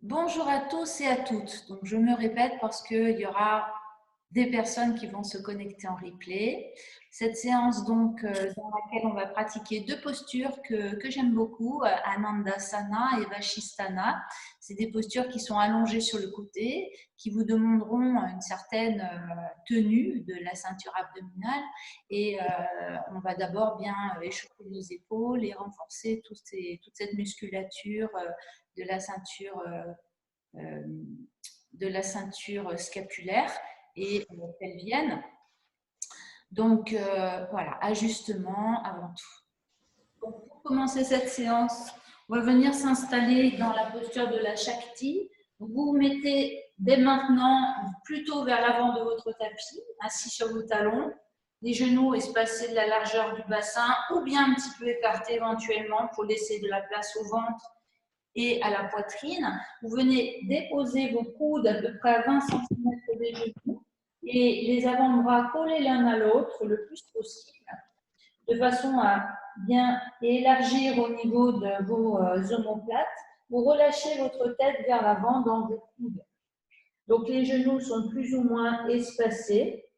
Bonjour à tous et à toutes. Donc, je me répète parce qu'il y aura des personnes qui vont se connecter en replay. Cette séance, dans laquelle on va pratiquer deux postures que j'aime beaucoup, Anandasana et Vashistana. C'est des postures qui sont allongées sur le côté, qui vous demanderont une certaine tenue de la ceinture abdominale. Et on va d'abord bien échauffer nos épaules et renforcer toute cette musculature de la ceinture euh, de la ceinture scapulaire et pelvienne. Donc voilà, ajustement avant tout. Donc, pour commencer cette séance, on va venir s'installer dans la posture de la Shakti. Vous vous mettez dès maintenant plutôt vers l'avant de votre tapis, assis sur vos talons, les genoux espacés de la largeur du bassin ou bien un petit peu écartés éventuellement pour laisser de la place au ventre et à la poitrine. Vous venez déposer vos coudes à peu près à 20 cm des genoux et les avant-bras collés l'un à l'autre le plus possible, de façon à bien élargir au niveau de vos omoplates. Vous relâchez votre tête vers l'avant dans vos coudes. Donc les genoux sont plus ou moins espacés,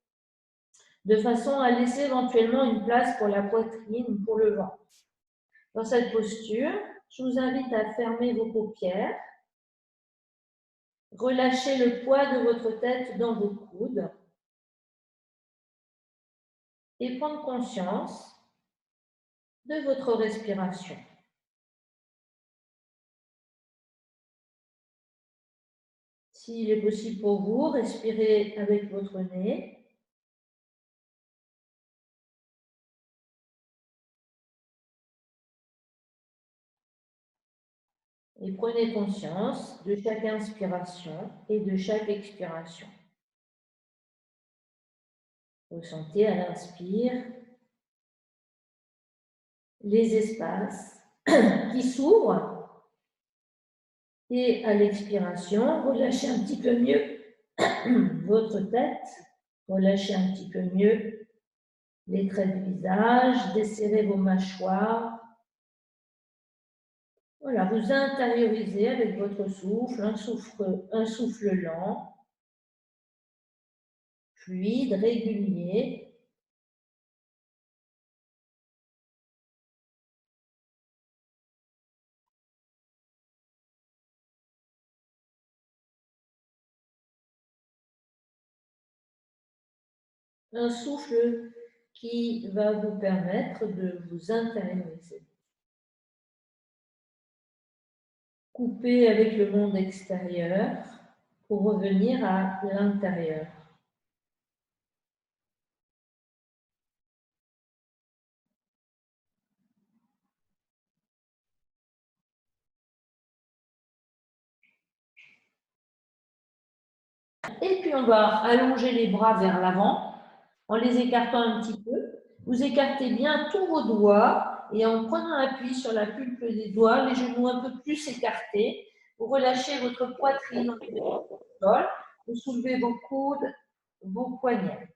de façon à laisser éventuellement une place pour la poitrine ou pour le ventre. Dans cette posture, je vous invite à fermer vos paupières. Relâchez le poids de votre tête dans vos coudes et prendre conscience de votre respiration. S'il est possible pour vous, respirez avec votre nez. Et prenez conscience de chaque inspiration et de chaque expiration. Ressentez à l'inspire les espaces qui s'ouvrent et à l'expiration, relâchez un petit peu mieux votre tête, relâchez un petit peu mieux les traits du visage, desserrez vos mâchoires. Voilà, vous intériorisez avec votre souffle, un souffle lent, fluide, régulier. Un souffle qui va vous permettre de vous intérioriser. Couper avec le monde extérieur pour revenir à l'intérieur. Et puis on va allonger les bras vers l'avant en les écartant un petit peu. Vous écartez bien tous vos doigts et en prenant appui sur la pulpe des doigts, les genoux un peu plus écartés, vous relâchez votre poitrine en sol, vous soulevez vos coudes, vos poignets.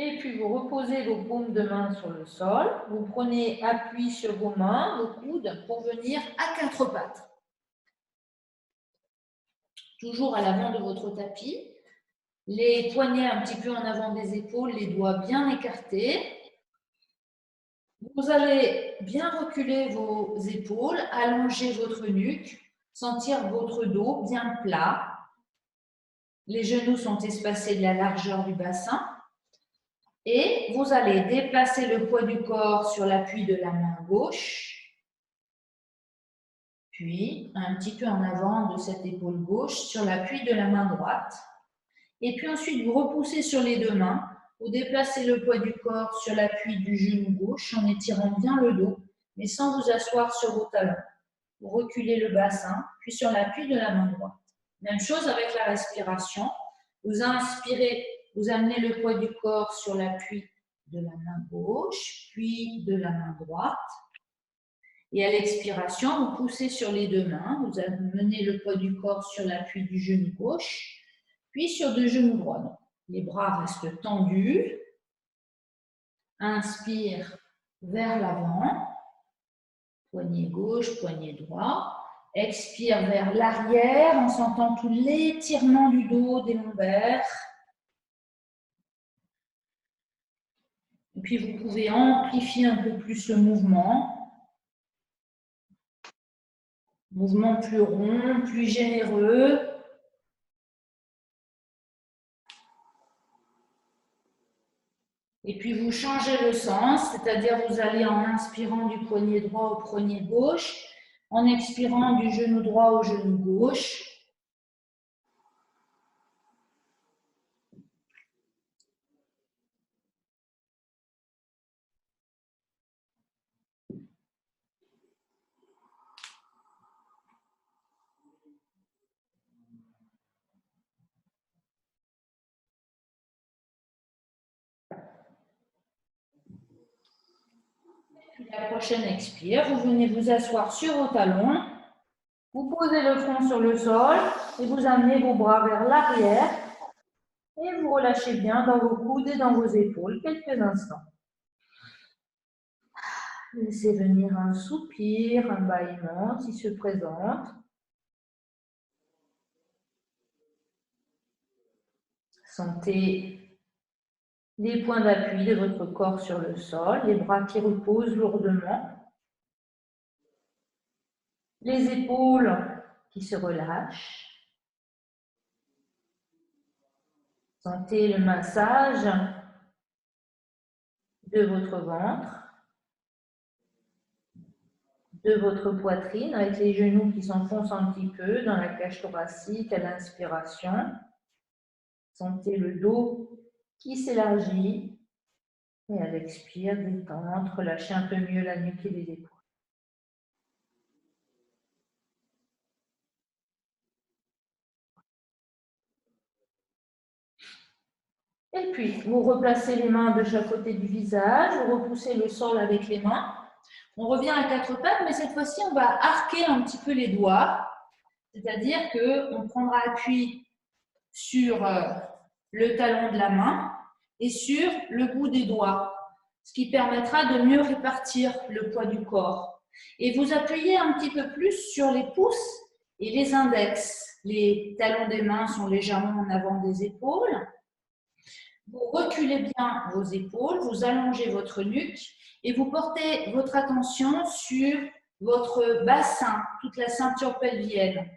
Et puis vous reposez vos paumes de main sur le sol, vous prenez appui sur vos mains, vos coudes, pour venir à quatre pattes. Toujours à l'avant de votre tapis, les poignets un petit peu en avant des épaules, les doigts bien écartés. Vous allez bien reculer vos épaules, allonger votre nuque, sentir votre dos bien plat. Les genoux sont espacés de la largeur du bassin. Et vous allez déplacer le poids du corps sur l'appui de la main gauche, puis un petit peu en avant de cette épaule gauche sur l'appui de la main droite. Et puis ensuite, vous repoussez sur les deux mains, vous déplacez le poids du corps sur l'appui du genou gauche en étirant bien le dos, mais sans vous asseoir sur vos talons. Vous reculez le bassin, puis sur l'appui de la main droite. Même chose avec la respiration. Vous inspirez, vous amenez le poids du corps sur l'appui de la main gauche, puis de la main droite. Et à l'expiration, vous poussez sur les deux mains, vous amenez le poids du corps sur l'appui du genou gauche, puis sur deux genoux droits. Donc, les bras restent tendus. Inspire vers l'avant, poignet gauche, poignet droit. Expire vers l'arrière en sentant tout l'étirement du dos, des lombaires. Et puis vous pouvez amplifier un peu plus le mouvement. Mouvement plus rond, plus généreux. Et puis vous changez le sens, c'est-à-dire vous allez en inspirant du poignet droit au poignet gauche, en expirant du genou droit au genou gauche. La prochaine expire, vous venez vous asseoir sur vos talons, vous posez le front sur le sol et vous amenez vos bras vers l'arrière et vous relâchez bien dans vos coudes et dans vos épaules quelques instants. Laissez venir un soupir, un bâillement qui se présente. Sentez les points d'appui de votre corps sur le sol, les bras qui reposent lourdement, les épaules qui se relâchent. Sentez le massage de votre ventre, de votre poitrine avec les genoux qui s'enfoncent un petit peu dans la cage thoracique à l'inspiration. Sentez le dos qui s'élargit et à l'expire, détente, relâchez un peu mieux la nuque et les épaules. Et puis, vous replacez les mains de chaque côté du visage, vous repoussez le sol avec les mains. On revient à quatre pattes, mais cette fois-ci, on va arquer un petit peu les doigts, c'est-à-dire qu'on prendra appui sur le talon de la main et sur le bout des doigts, ce qui permettra de mieux répartir le poids du corps. Et vous appuyez un petit peu plus sur les pouces et les index. Les talons des mains sont légèrement en avant des épaules. Vous reculez bien vos épaules, vous allongez votre nuque et vous portez votre attention sur votre bassin, toute la ceinture pelvienne.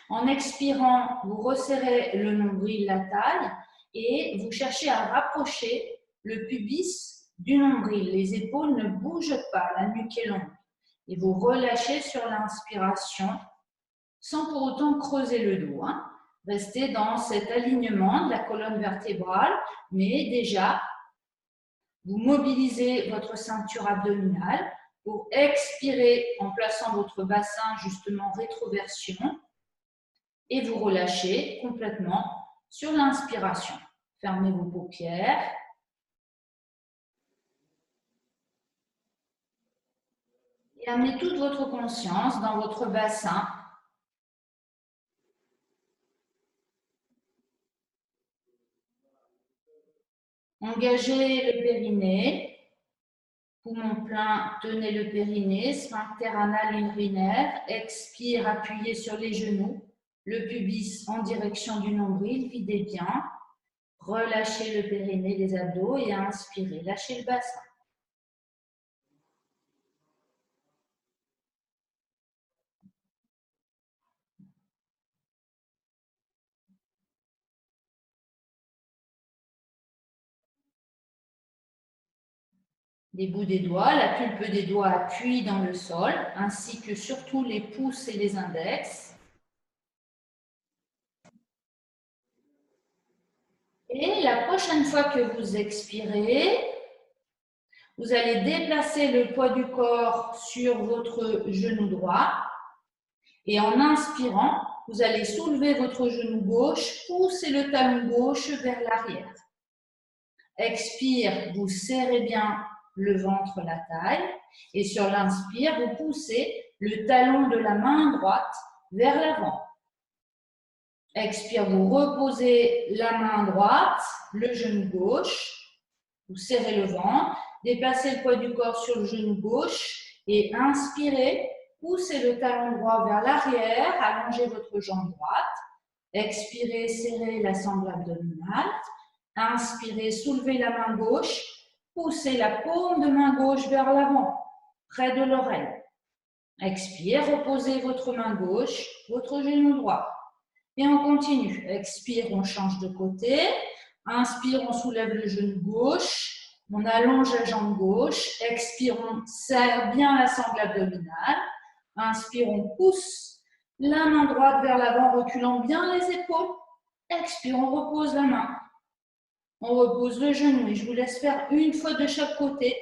En expirant, vous resserrez le nombril, la taille, et vous cherchez à rapprocher le pubis du nombril. Les épaules ne bougent pas, la nuque est longue. Et vous relâchez sur l'inspiration, sans pour autant creuser le dos. Restez dans cet alignement de la colonne vertébrale, mais déjà, vous mobilisez votre ceinture abdominale pour expirer en plaçant votre bassin justement en rétroversion et vous relâchez complètement sur l'inspiration. Fermez vos paupières. Et amenez toute votre conscience dans votre bassin. Engagez le périnée. Poumon plein, tenez le périnée. Sphincter anal urinaire. Expire, appuyez sur les genoux. Le pubis en direction du nombril. Videz bien. Relâchez le périnée, les abdos et inspirez. Lâchez le bassin. Les bouts des doigts, la pulpe des doigts appuie dans le sol, ainsi que surtout les pouces et les index. Et la prochaine fois que vous expirez, vous allez déplacer le poids du corps sur votre genou droit. Et en inspirant, vous allez soulever votre genou gauche, poussez le talon gauche vers l'arrière. Expire, vous serrez bien le ventre, la taille. Et sur l'inspire, vous poussez le talon de la main droite vers l'avant. Expire, vous reposez la main droite, le genou gauche. Vous serrez le ventre, déplacez le poids du corps sur le genou gauche et inspirez, poussez le talon droit vers l'arrière, allongez votre jambe droite. Expirez, serrez la sangle abdominale. Inspirez, soulevez la main gauche, poussez la paume de main gauche vers l'avant, près de l'oreille. Expire, reposez votre main gauche, votre genou droit. Et on continue. Expire, on change de côté. Inspire, on soulève le genou gauche. On allonge la jambe gauche. Expire, on serre bien la sangle abdominale. Inspire, on pousse la main droite vers l'avant, reculant bien les épaules. Expire, on repose la main. On repose le genou et je vous laisse faire une fois de chaque côté.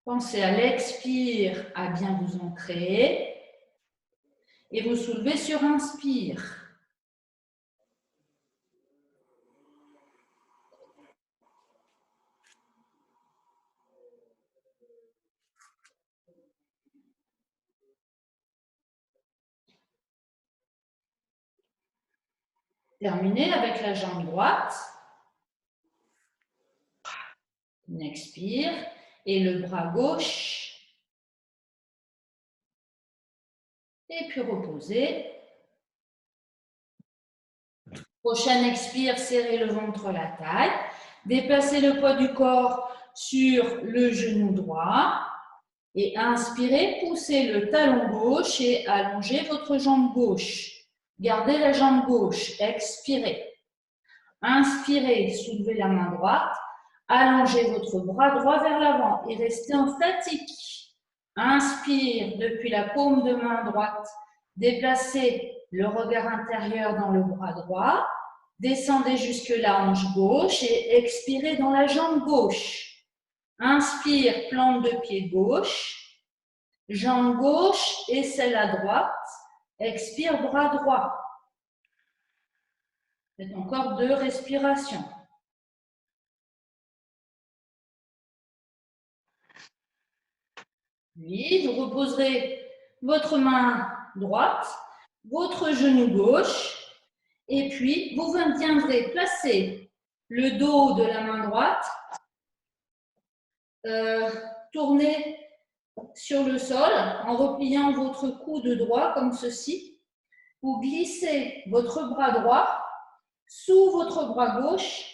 Pensez à l'expire, à bien vous ancrer. Et vous soulevez sur inspire. Terminez avec la jambe droite. On expire. Et le bras gauche. Et puis reposez. Prochaine expire, serrez le ventre, la taille. Déplacez le poids du corps sur le genou droit. Et inspirez, poussez le talon gauche et allongez votre jambe gauche. Gardez la jambe gauche. Expirez. Inspirez, soulevez la main droite. Allongez votre bras droit vers l'avant et restez en statique. Inspire depuis la paume de main droite. Déplacez le regard intérieur dans le bras droit. Descendez jusque la hanche gauche et expirez dans la jambe gauche. Inspire, plante de pied gauche. Jambe gauche et celle à droite. Expire, bras droit. Faites encore 2 respirations. Puis, vous reposerez votre main droite, votre genou gauche, et puis vous viendrez placer le dos de la main droite, tourner sur le sol en repliant votre coude droit comme ceci. Vous glissez votre bras droit sous votre bras gauche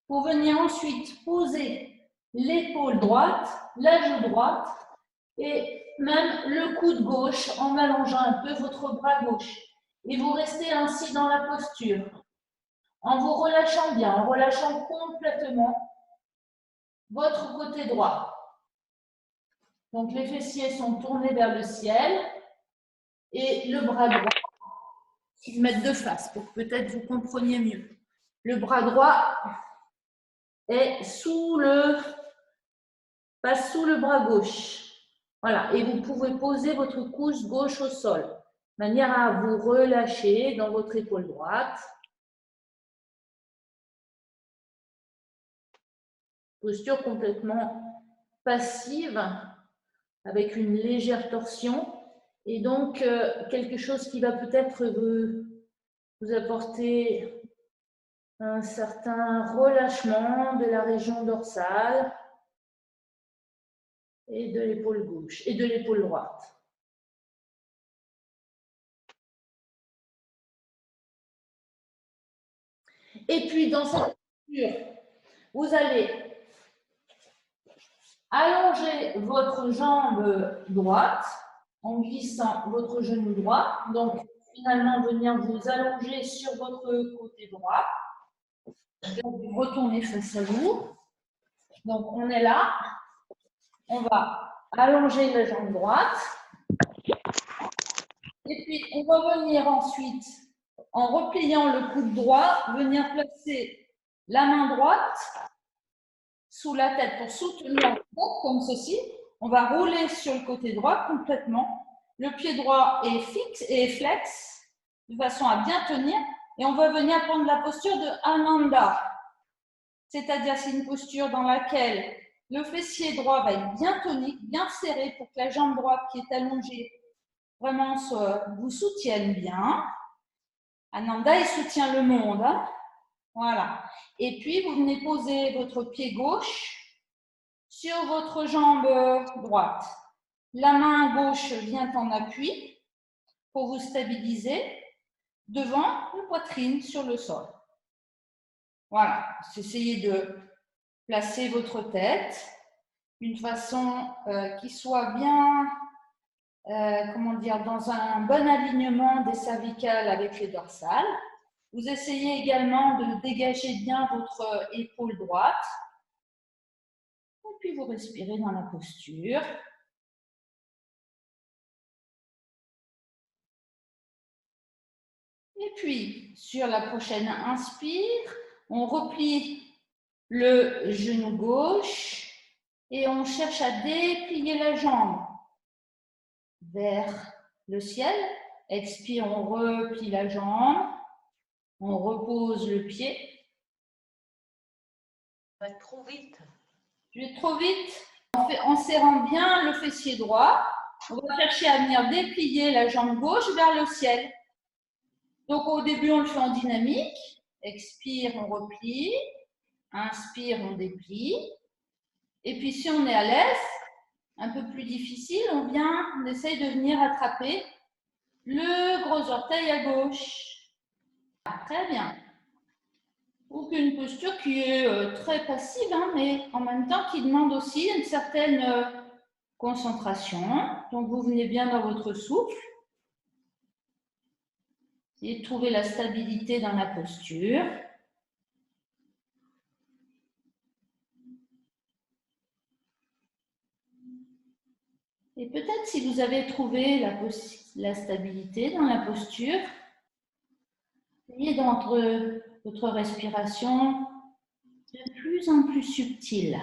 pour venir ensuite poser l'épaule droite, la joue droite et même le coude gauche en allongeant un peu votre bras gauche. Et vous restez ainsi dans la posture en vous relâchant bien, en relâchant complètement votre côté droit. Donc les fessiers sont tournés vers le ciel et le bras droit, je vais mettre de face pour que peut-être vous compreniez mieux. Le bras droit est passe sous le bras gauche. Voilà, et vous pouvez poser votre couche gauche au sol, de manière à vous relâcher dans votre épaule droite. Posture complètement passive, avec une légère torsion, et donc quelque chose qui va peut-être vous apporter un certain relâchement de la région dorsale et de l'épaule gauche et de l'épaule droite. Et puis dans cette posture, vous allez allonger votre jambe droite en glissant votre genou droit. Donc finalement venir vous allonger sur votre côté droit. Donc vous retournez face à vous. Donc on est là. On va allonger la jambe droite. Et puis, on va venir ensuite, en repliant le coude droit, venir placer la main droite sous la tête pour soutenir la tête, comme ceci. On va rouler sur le côté droit complètement. Le pied droit est fixe et flex, de façon à bien tenir. Et on va venir prendre la posture de Ananda. C'est-à-dire, c'est une posture dans laquelle le fessier droit va être bien tonique, bien serré pour que la jambe droite qui est allongée vraiment vous soutienne bien. Ananda, il soutient le monde. Hein? Voilà. Et puis, vous venez poser votre pied gauche sur votre jambe droite. La main gauche vient en appui pour vous stabiliser devant la poitrine sur le sol. Voilà. Essayez de placer votre tête d'une façon qui soit bien, comment dire, dans un bon alignement des cervicales avec les dorsales. Vous essayez également de dégager bien votre épaule droite. Et puis vous respirez dans la posture. Et puis, sur la prochaine inspire, on replie le genou gauche et on cherche à déplier la jambe vers le ciel. Expire, on replie la jambe, on repose le pied. Ça va trop vite. Je vais trop vite. En serrant bien le fessier droit, on va chercher à venir déplier la jambe gauche vers le ciel. Donc au début, on le fait en dynamique. Expire, on replie. Inspire, on déplie. Et puis si on est à l'aise, un peu plus difficile, on essaye de venir attraper le gros orteil à gauche. Très bien. Aucune posture qui est très passive, hein, mais en même temps qui demande aussi une certaine concentration. Donc vous venez bien dans votre souffle. Essayez de trouver la stabilité dans la posture. Et peut-être si vous avez trouvé la stabilité dans la posture, essayez d'entrer votre respiration de plus en plus subtile,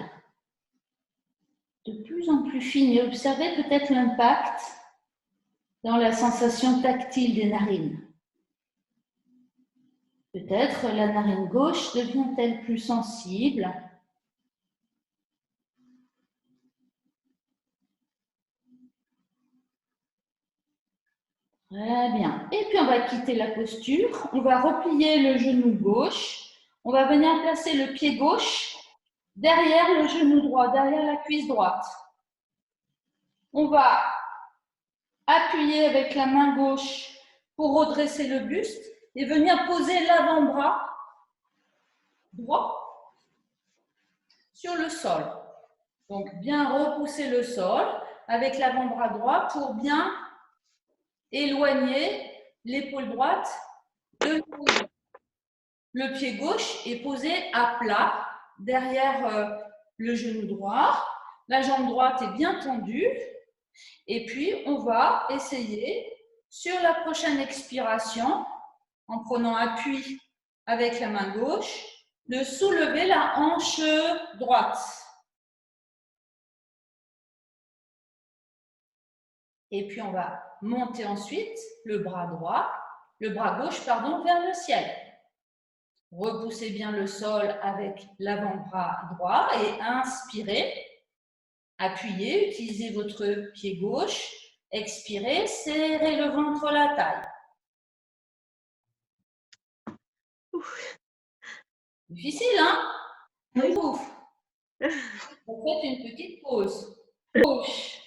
de plus en plus fine, et observez peut-être l'impact dans la sensation tactile des narines. Peut-être la narine gauche devient-elle plus sensible. Très bien. Et puis on va quitter la posture. On va replier le genou gauche. On va venir placer le pied gauche derrière le genou droit, derrière la cuisse droite. On va appuyer avec la main gauche pour redresser le buste et venir poser l'avant-bras droit sur le sol. Donc bien repousser le sol avec l'avant-bras droit pour bien éloigner l'épaule droite de l'autre. Le pied gauche est posé à plat derrière le genou droit. La jambe droite est bien tendue. Et puis, on va essayer, sur la prochaine expiration, en prenant appui avec la main gauche, de soulever la hanche droite. Et puis, on va monter ensuite le bras gauche, vers le ciel. Repoussez bien le sol avec l'avant-bras droit et inspirez. Appuyez, utilisez votre pied gauche. Expirez, serrez le ventre, la taille. Difficile, hein? Oui. Ouf. Vous faites une petite pause. Gauche.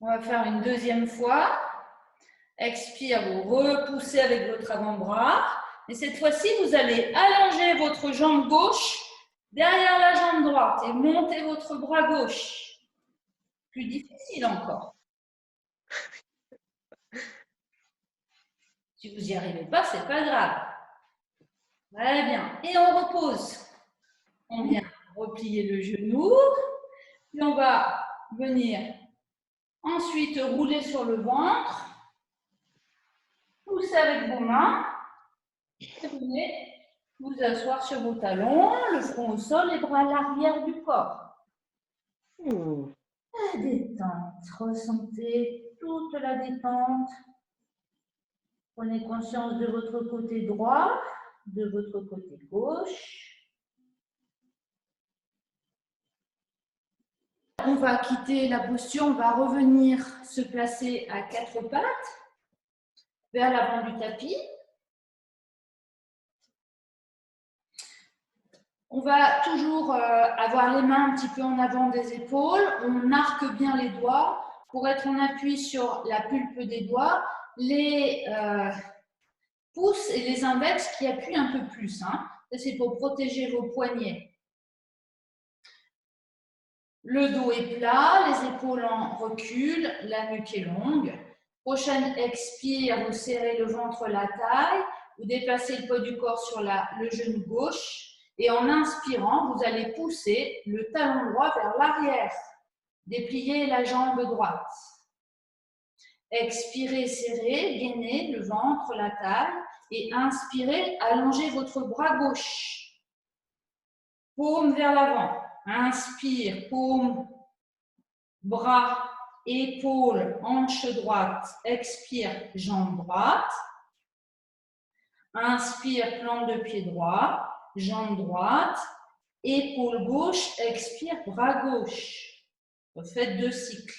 On va faire une deuxième fois. Expire, vous repoussez avec votre avant-bras. Et cette fois-ci, vous allez allonger votre jambe gauche derrière la jambe droite et monter votre bras gauche. Plus difficile encore. Si vous n'y arrivez pas, ce n'est pas grave. Très bien. Et on repose. On vient replier le genou. Puis on va venir ensuite rouler sur le ventre. poussez avec vos mains et venez vous asseoir sur vos talons, le front au sol, les bras à l'arrière du corps. La détente, ressentez toute la détente. Prenez conscience de votre côté droit, de votre côté gauche. On va quitter la posture, on va revenir se placer à quatre pattes vers l'avant du tapis. On va toujours avoir les mains un petit peu en avant des épaules. On arque bien les doigts pour être en appui sur la pulpe des doigts. Les pouces et les index qui appuient un peu plus. Hein. C'est pour protéger vos poignets. Le dos est plat, les épaules en recul, la nuque est longue. Prochaine expire, vous serrez le ventre, la taille. Vous déplacez le poids du corps sur le genou gauche. Et en inspirant, vous allez pousser le talon droit vers l'arrière. Dépliez la jambe droite. Expirez, serrez, gainez le ventre, la taille. Et inspirez, allongez votre bras gauche. Paume vers l'avant. Inspire, paume, bras, épaule, hanche droite. Expire, jambe droite. Inspire, plante de pied droit. Jambe droite, épaule gauche, expire, bras gauche. Faites 2 cycles.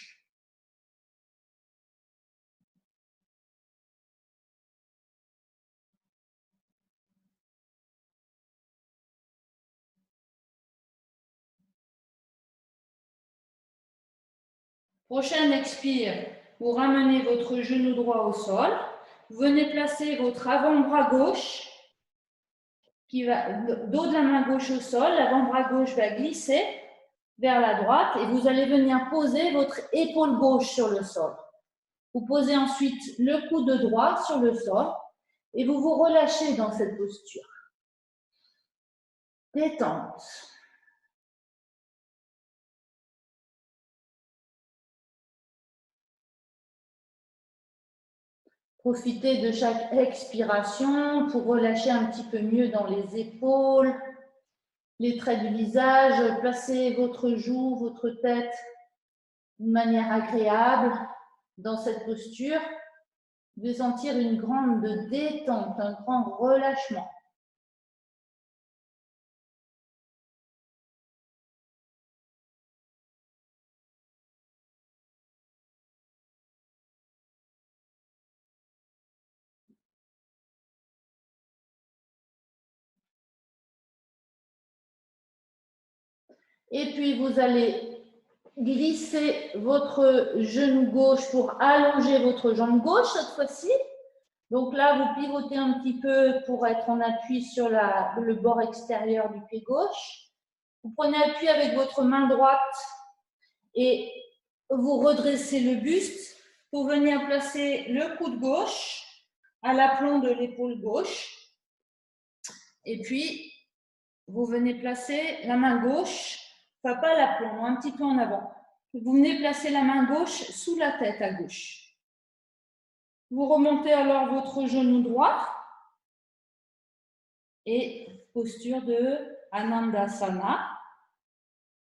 Prochaine expire, vous ramenez votre genou droit au sol. Vous venez placer votre avant-bras gauche dos de la main gauche au sol, l'avant-bras gauche va glisser vers la droite et vous allez venir poser votre épaule gauche sur le sol. Vous posez ensuite le coude droit sur le sol et vous vous relâchez dans cette posture. Détente. Profitez de chaque expiration pour relâcher un petit peu mieux dans les épaules, les traits du visage. Placez votre joue, votre tête d'une manière agréable dans cette posture. Vous allez sentir une grande détente, un grand relâchement. Et puis, vous allez glisser votre genou gauche pour allonger votre jambe gauche cette fois-ci. Donc là, vous pivotez un petit peu pour être en appui sur le bord extérieur du pied gauche. Vous prenez appui avec votre main droite et vous redressez le buste pour venir placer le coude gauche à l'aplomb de l'épaule gauche. Et puis, vous venez placer la main gauche, enfin pas l'aplomb, un petit peu en avant. Vous venez placer la main gauche sous la tête à gauche. Vous remontez alors votre genou droit et posture de Anandasana,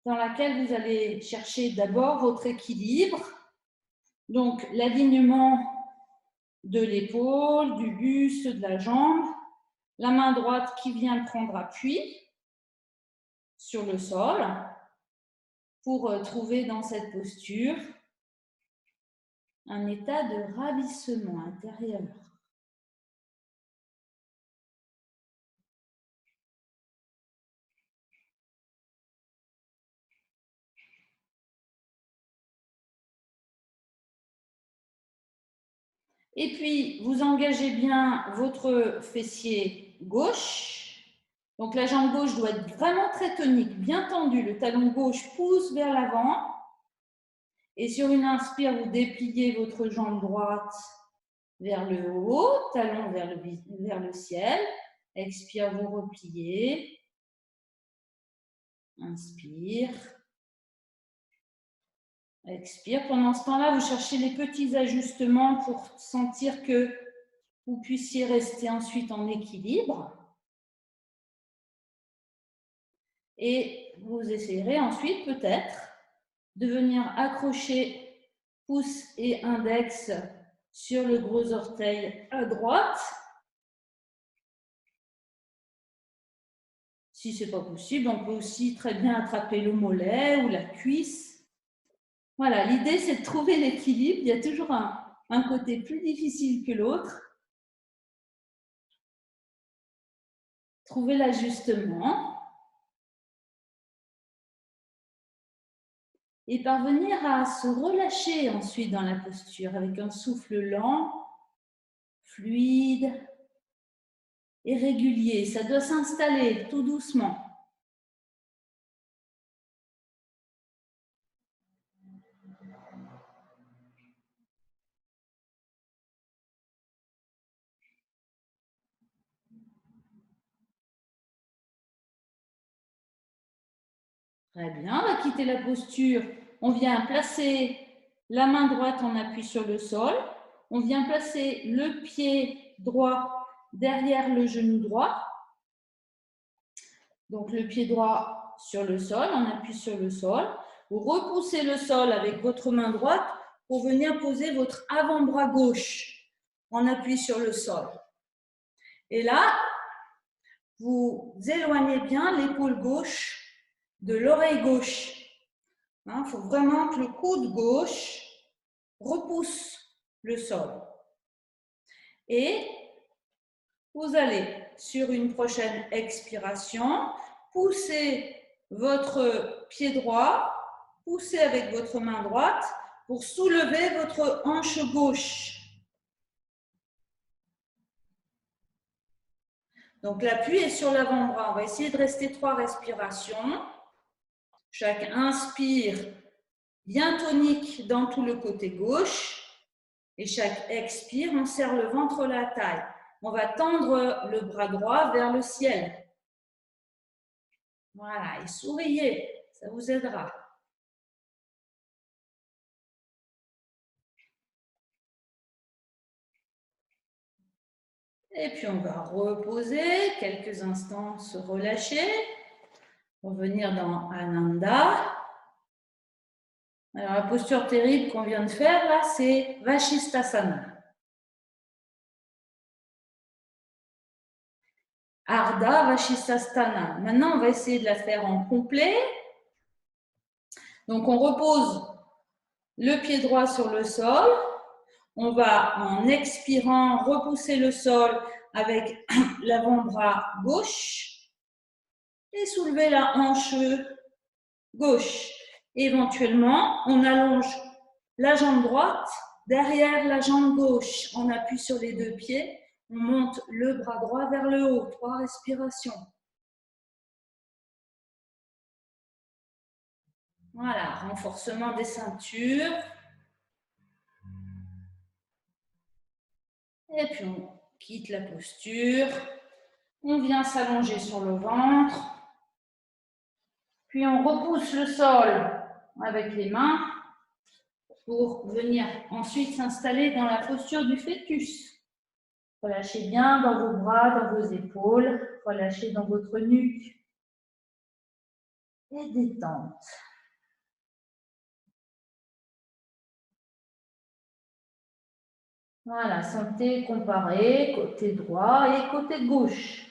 dans laquelle vous allez chercher d'abord votre équilibre, donc l'alignement de l'épaule, du buste, de la jambe, la main droite qui vient prendre appui sur le sol pour trouver dans cette posture un état de ravissement intérieur. Et puis, vous engagez bien votre fessier gauche. Donc, la jambe gauche doit être vraiment très tonique, bien tendue. Le talon gauche pousse vers l'avant. Et sur une inspire, vous dépliez votre jambe droite vers le haut, talon vers le ciel. Expire, vous repliez. Inspire. Expire. Pendant ce temps-là, vous cherchez les petits ajustements pour sentir que vous puissiez rester ensuite en équilibre. Et vous essayerez ensuite peut-être de venir accrocher pouce et index sur le gros orteil à droite. Si ce n'est pas possible, on peut aussi très bien attraper le mollet ou la cuisse. Voilà, l'idée c'est de trouver l'équilibre. Il y a toujours un côté plus difficile que l'autre. Trouver l'ajustement. Et parvenir à se relâcher ensuite dans la posture avec un souffle lent, fluide et régulier. Ça doit s'installer tout doucement. Très bien, on va quitter la posture. On vient placer la main droite en appui sur le sol. On vient placer le pied droit derrière le genou droit. Donc le pied droit sur le sol, on appuie sur le sol. Vous repoussez le sol avec votre main droite pour venir poser votre avant-bras gauche en appui sur le sol. Et là, vous éloignez bien l'épaule gauche de l'oreille gauche. Il faut vraiment que le coude gauche repousse le sol. Et vous allez, sur une prochaine expiration, pousser votre pied droit, pousser avec votre main droite pour soulever votre hanche gauche. Donc l'appui est sur l'avant-bras. On va essayer de rester 3 respirations. Chaque inspire, bien tonique dans tout le côté gauche. Et chaque expire, on serre le ventre, la taille. On va tendre le bras droit vers le ciel. Voilà, et souriez, ça vous aidera. Et puis on va reposer quelques instants, se relâcher, revenir dans Ananda. Alors la posture terrible qu'on vient de faire là, c'est Vashisthasana. Ardha Vashisthasana. Maintenant, on va essayer de la faire en complet. Donc, on repose le pied droit sur le sol. On va, en expirant, repousser le sol avec l'avant-bras gauche et soulever la hanche gauche. Éventuellement, on allonge la jambe droite derrière la jambe gauche. On appuie sur les 2 pieds. On monte le bras droit vers le haut. 3 respirations. Voilà, renforcement des ceintures. Et puis on quitte la posture. On vient s'allonger sur le ventre. Puis on repousse le sol avec les mains pour venir ensuite s'installer dans la posture du fœtus. Relâchez bien dans vos bras, dans vos épaules. Relâchez dans votre nuque. Et détente. Voilà, sentez comparer côté droit et côté gauche.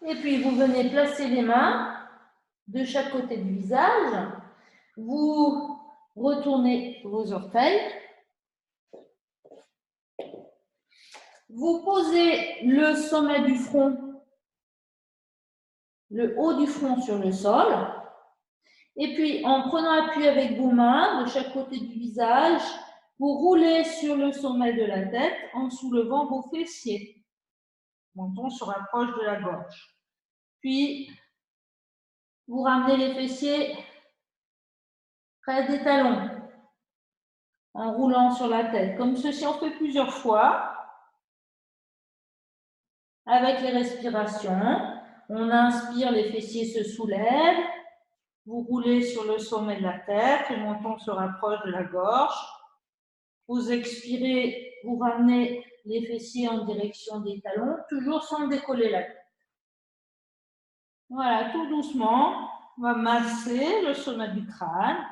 Et puis, vous venez placer les mains de chaque côté du visage. Vous retournez vos orteils. Vous posez le sommet du front, le haut du front sur le sol. Et puis, en prenant appui avec vos mains de chaque côté du visage, Vous roulez sur le sommet de la tête en soulevant vos fessiers. Le menton se rapproche de la gorge. Puis, vous ramenez les fessiers près des talons en roulant sur la tête. Comme ceci, on fait plusieurs fois. Avec les respirations, on inspire, les fessiers se soulèvent. Vous roulez sur le sommet de la tête, le menton se rapproche de la gorge. Vous expirez, vous ramenez les fessiers en direction des talons, toujours sans décoller la tête. Voilà, tout doucement, on va masser le sommet du crâne,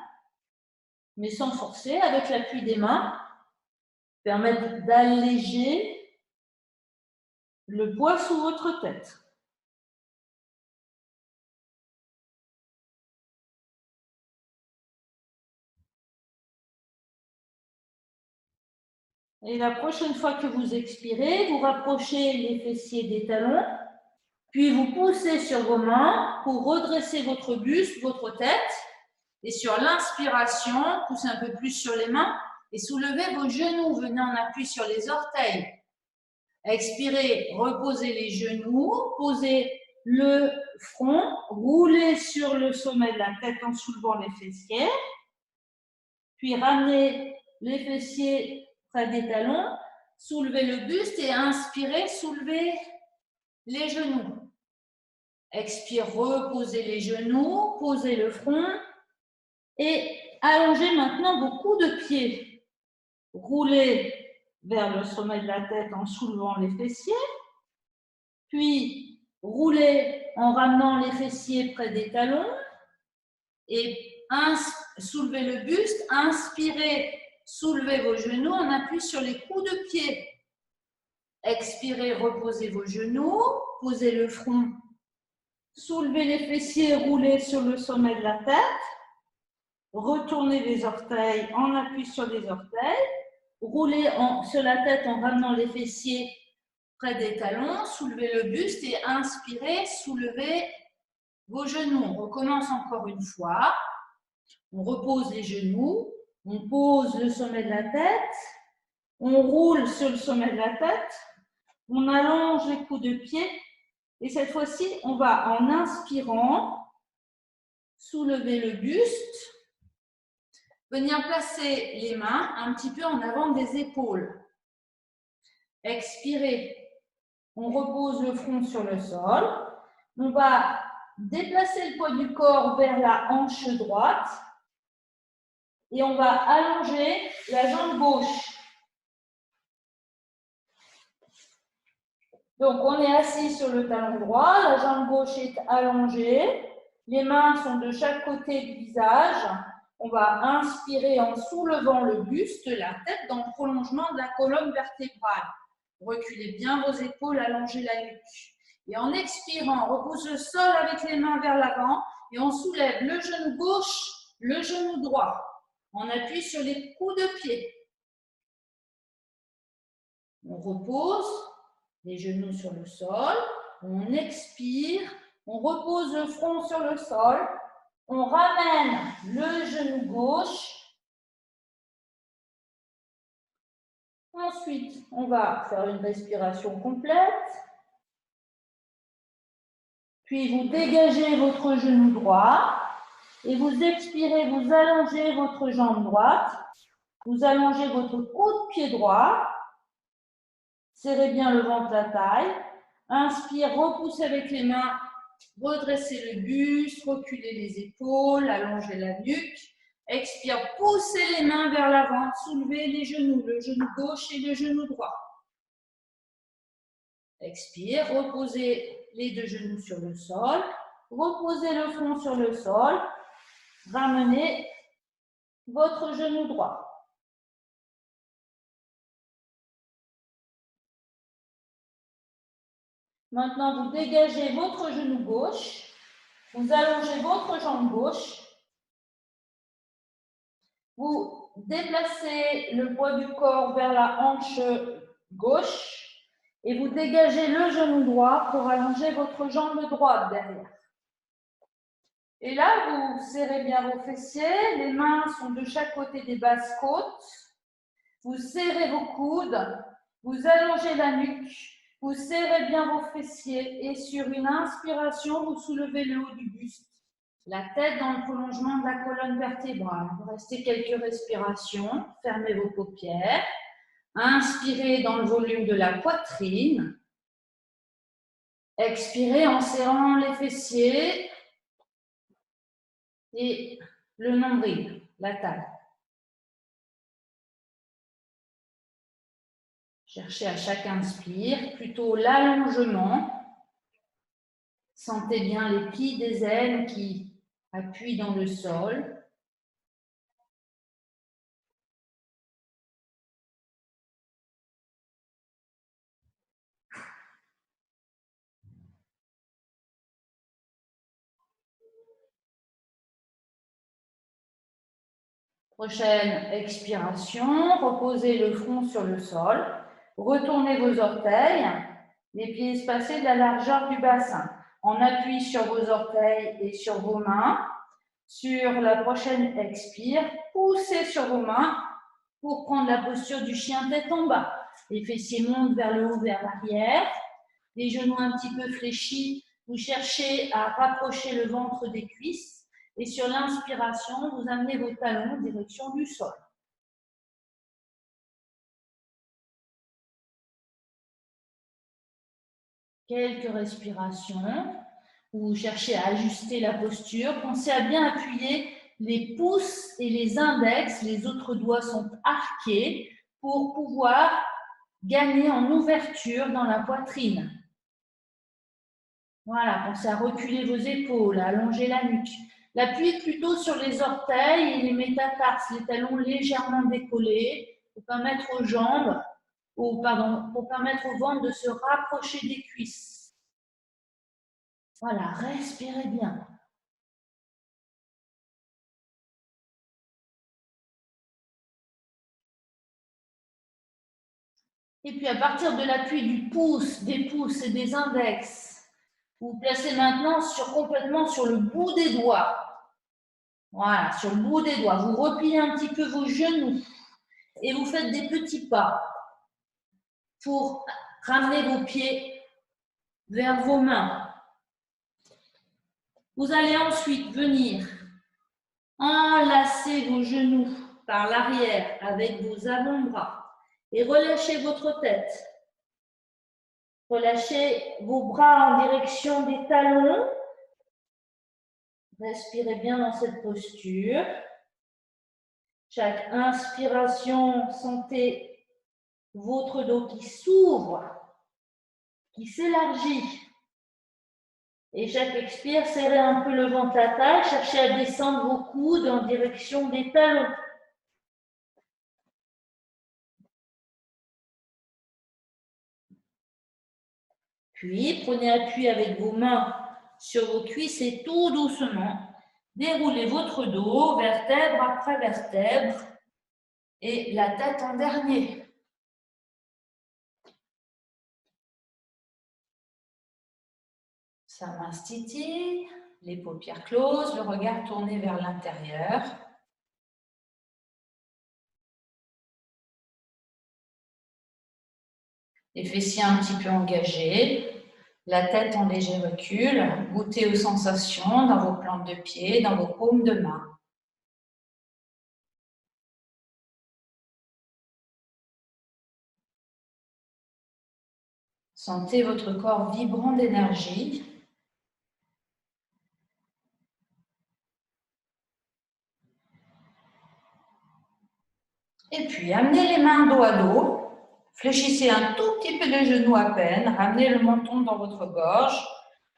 mais sans forcer, avec l'appui des mains, permettre d'alléger le poids sous votre tête. Et la prochaine fois que vous expirez, vous rapprochez les fessiers des talons, puis vous poussez sur vos mains pour redresser votre buste, votre tête. Et sur l'inspiration, poussez un peu plus sur les mains et soulevez vos genoux. Venez en appui sur les orteils. Expirez, reposez les genoux, posez le front, roulez sur le sommet de la tête en soulevant les fessiers. Puis ramenez les fessiers près des talons, soulevez le buste et inspirez, soulevez les genoux. Expire, reposez les genoux, posez le front et allongez maintenant vos coups de pied. Roulez vers le sommet de la tête en soulevant les fessiers, puis roulez en ramenant les fessiers près des talons et soulevez le buste, inspirez, soulevez vos genoux, on appuie sur les coups de pied. Expirez, reposez vos genoux, posez le front, soulevez les fessiers, roulez sur le sommet de la tête, retournez les orteils en appui sur les orteils, roulez sur la tête en ramenant les fessiers près des talons, soulevez le buste et inspirez, soulevez vos genoux. On recommence encore une fois. On repose les genoux, on pose le sommet de la tête, on roule sur le sommet de la tête, on allonge les coups de pied et cette fois-ci, on va en inspirant soulever le buste, venir placer les mains un petit peu en avant des épaules. Expirez, on repose le front sur le sol, on va déplacer le poids du corps vers la hanche droite et on va allonger la jambe gauche. Donc, on est assis sur le talon droit, la jambe gauche est allongée, les mains sont de chaque côté du visage. On va inspirer en soulevant le buste, la tête dans le prolongement de la colonne vertébrale. Reculez bien vos épaules, allongez la nuque. Et en expirant, on repose le sol avec les mains vers l'avant et on soulève le genou gauche, le genou droit. On appuie sur les coups de pied. On repose les genoux sur le sol. On expire. On repose le front sur le sol. On ramène le genou gauche. Ensuite, on va faire une respiration complète. Puis, vous dégagez votre genou droit. Et vous expirez, vous allongez votre jambe droite. Vous allongez votre coude de pied droit. Serrez bien le ventre, la taille. Inspire, repoussez avec les mains. Redressez le buste, reculez les épaules, allongez la nuque. Expire, poussez les mains vers l'avant, soulevez les genoux, le genou gauche et le genou droit. Expire, reposez les deux genoux sur le sol, reposez le front sur le sol, ramenez votre genou droit. Maintenant, vous dégagez votre genou gauche, vous allongez votre jambe gauche, vous déplacez le poids du corps vers la hanche gauche et vous dégagez le genou droit pour allonger votre jambe droite derrière. Et là, vous serrez bien vos fessiers, les mains sont de chaque côté des basses côtes. Vous serrez vos coudes, vous allongez la nuque, vous serrez bien vos fessiers et sur une inspiration, vous soulevez le haut du buste. La tête dans le prolongement de la colonne vertébrale. Vous restez quelques respirations, fermez vos paupières. Inspirez dans le volume de la poitrine. Expirez en serrant les fessiers et le nombril, la taille. Cherchez à chaque inspire plutôt l'allongement. Sentez bien les plis des ailes qui appuient dans le sol. Prochaine expiration, reposez le front sur le sol. Retournez vos orteils, les pieds espacés de la largeur du bassin. En appui sur vos orteils et sur vos mains. Sur la prochaine expire, poussez sur vos mains pour prendre la posture du chien tête en bas. Les fessiers montent vers le haut, vers l'arrière. Les genoux un petit peu fléchis. Vous cherchez à rapprocher le ventre des cuisses. Et sur l'inspiration, vous amenez vos talons en direction du sol. Quelques respirations. Vous cherchez à ajuster la posture. Pensez à bien appuyer les pouces et les index. Les autres doigts sont arqués pour pouvoir gagner en ouverture dans la poitrine. Voilà, pensez à reculer vos épaules, à allonger la nuque. L'appui plutôt sur les orteils et les métatarses, les talons légèrement décollés pour permettre aux jambes, pour permettre au ventre de se rapprocher des cuisses. Voilà, respirez bien. Et puis à partir de l'appui du pouce, des pouces et des index, vous vous placez maintenant complètement sur le bout des doigts. Voilà, sur le bout des doigts. Vous repliez un petit peu vos genoux et vous faites des petits pas pour ramener vos pieds vers vos mains. Vous allez ensuite venir enlacer vos genoux par l'arrière avec vos avant-bras et relâchez votre tête. Relâchez vos bras en direction des talons. Respirez bien dans cette posture. Chaque inspiration, sentez votre dos qui s'ouvre, qui s'élargit. Et chaque expire, serrez un peu le ventre, la taille. Cherchez à descendre vos coudes en direction des talons. Puis, prenez appui avec vos mains sur vos cuisses et tout doucement, déroulez votre dos, vertèbre après vertèbre, et la tête en dernier. Sa main se titille, les paupières closes, le regard tourné vers l'intérieur. Les fessiers un petit peu engagés, la tête en léger recul. Goûtez aux sensations dans vos plantes de pied, dans vos paumes de main. Sentez votre corps vibrant d'énergie. Et puis, amenez les mains dos à dos. Fléchissez un tout petit peu les genoux à peine. Ramenez le menton dans votre gorge.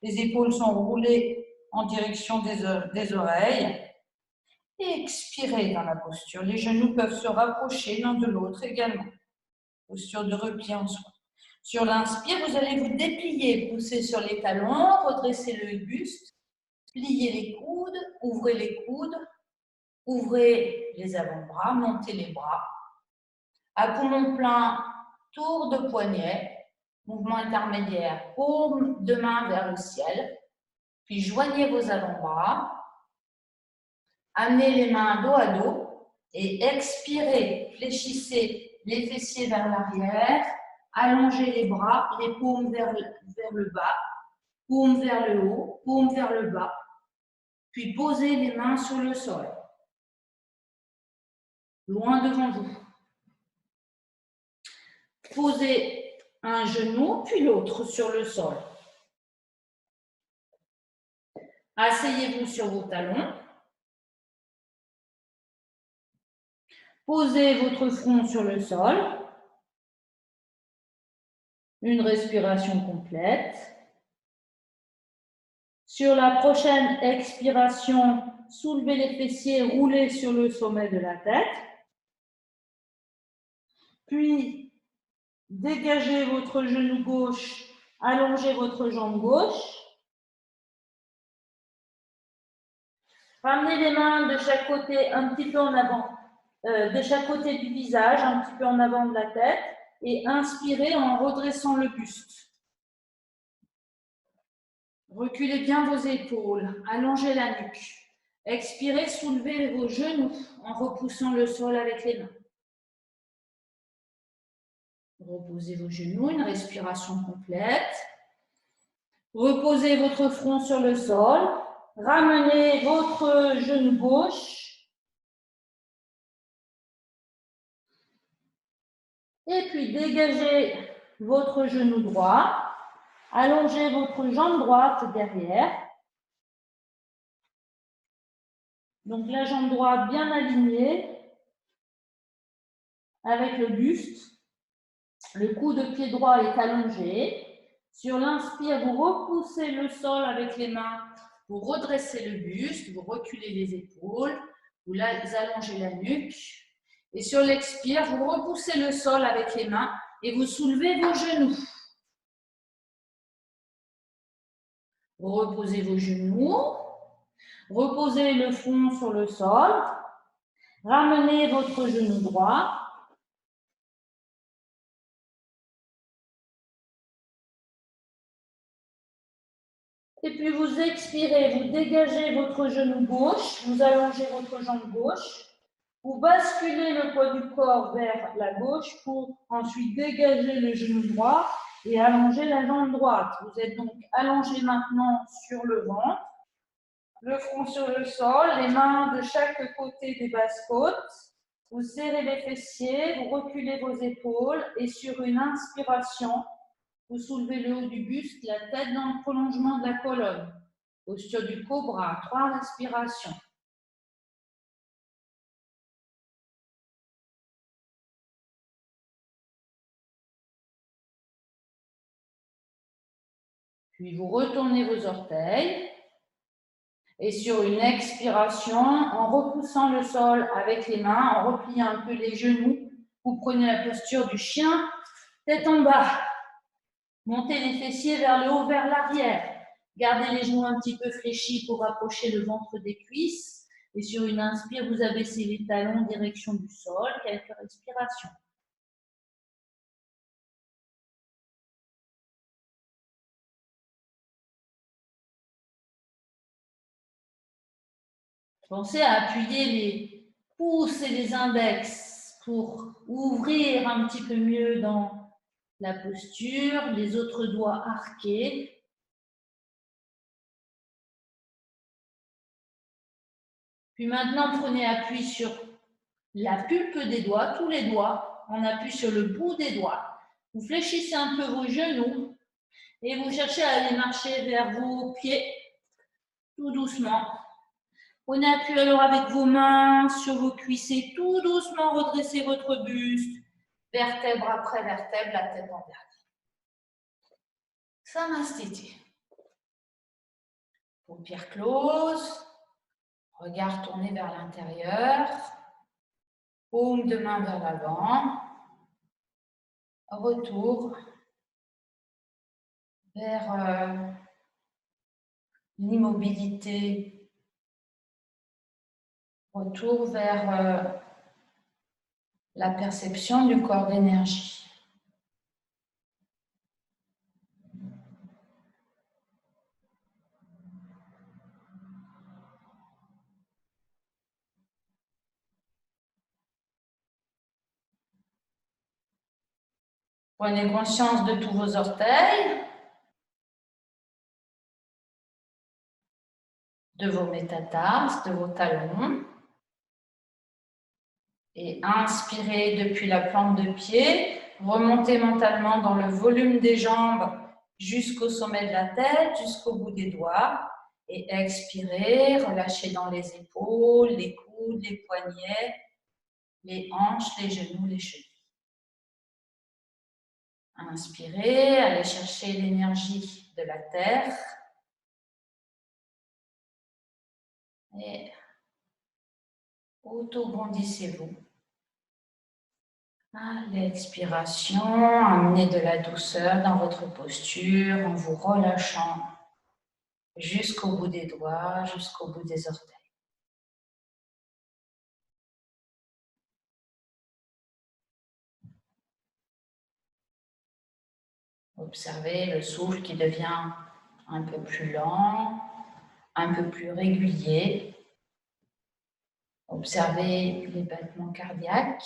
Les épaules sont roulées en direction des oreilles. Et expirez dans la posture. Les genoux peuvent se rapprocher l'un de l'autre également. Posture de repli en soi. Sur l'inspire, vous allez vous déplier, pousser sur les talons, redresser le buste, pliez les coudes, ouvrez les coudes, ouvrez les avant-bras, montez les bras. À poumon plein, tour de poignet, mouvement intermédiaire, paume de main vers le ciel. Puis joignez vos avant-bras. Amenez les mains dos à dos et expirez, fléchissez les fessiers vers l'arrière, allongez les bras, les paumes vers le bas, paumes vers le haut, paumes vers le bas, puis posez les mains sur le sol, loin devant vous. Posez un genou, puis l'autre sur le sol. Asseyez-vous sur vos talons. Posez votre front sur le sol. Une respiration complète. Sur la prochaine expiration, soulevez les fessiers, roulez sur le sommet de la tête. Puis, dégagez votre genou gauche, allongez votre jambe gauche. Ramenez les mains de chaque côté un petit peu en avant, de chaque côté du visage, un petit peu en avant de la tête, et inspirez en redressant le buste. Reculez bien vos épaules, allongez la nuque. Expirez, soulevez vos genoux en repoussant le sol avec les mains. Reposez vos genoux, une respiration complète. Reposez votre front sur le sol. Ramenez votre genou gauche. Et puis dégagez votre genou droit. Allongez votre jambe droite derrière. Donc la jambe droite bien alignée avec le buste. Le coude de pied droit est allongé. Sur l'inspire, vous repoussez le sol avec les mains. Vous redressez le buste, vous reculez les épaules, vous allongez la nuque. Et sur l'expire, vous repoussez le sol avec les mains et vous soulevez vos genoux. Reposez vos genoux. Reposez le front sur le sol. Ramenez votre genou droit. Et puis vous expirez, vous dégagez votre genou gauche, vous allongez votre jambe gauche. Vous basculez le poids du corps vers la gauche pour ensuite dégager le genou droit et allonger la jambe droite. Vous êtes donc allongé maintenant sur le ventre, le front sur le sol, les mains de chaque côté des basses côtes. Vous serrez les fessiers, vous reculez vos épaules et sur une inspiration, vous soulevez le haut du buste, la tête dans le prolongement de la colonne. Posture du cobra, 3 respirations. Puis vous retournez vos orteils. Et sur une expiration, en repoussant le sol avec les mains, en repliant un peu les genoux, vous prenez la posture du chien, tête en bas. Montez les fessiers vers le haut, vers l'arrière. Gardez les genoux un petit peu fléchis pour rapprocher le ventre des cuisses. Et sur une inspire, vous abaissez les talons en direction du sol. Quelques respirations. Pensez à appuyer les pouces et les index pour ouvrir un petit peu mieux dans la posture, les autres doigts arqués. Puis maintenant, prenez appui sur la pulpe des doigts, tous les doigts. On appuie sur le bout des doigts. Vous fléchissez un peu vos genoux et vous cherchez à aller marcher vers vos pieds tout doucement. Prenez appui alors avec vos mains sur vos cuisses et tout doucement redressez votre buste, vertèbre après vertèbre, la tête en dernier. Samastiti. Paupières closes, regard tourné vers l'intérieur, paume de main vers l'avant, retour vers l'immobilité. Retour vers la perception du corps d'énergie. Prenez conscience de tous vos orteils, de vos métatarses, de vos talons. Et inspirez depuis la plante de pied. Remontez mentalement dans le volume des jambes jusqu'au sommet de la tête, jusqu'au bout des doigts. Et expirez, relâchez dans les épaules, les coudes, les poignets, les hanches, les genoux, les chevilles. Inspirez, allez chercher l'énergie de la terre. Et auto-grandissez-vous. À l'expiration, amenez de la douceur dans votre posture en vous relâchant jusqu'au bout des doigts, jusqu'au bout des orteils. Observez le souffle qui devient un peu plus lent, un peu plus régulier. Observez les battements cardiaques.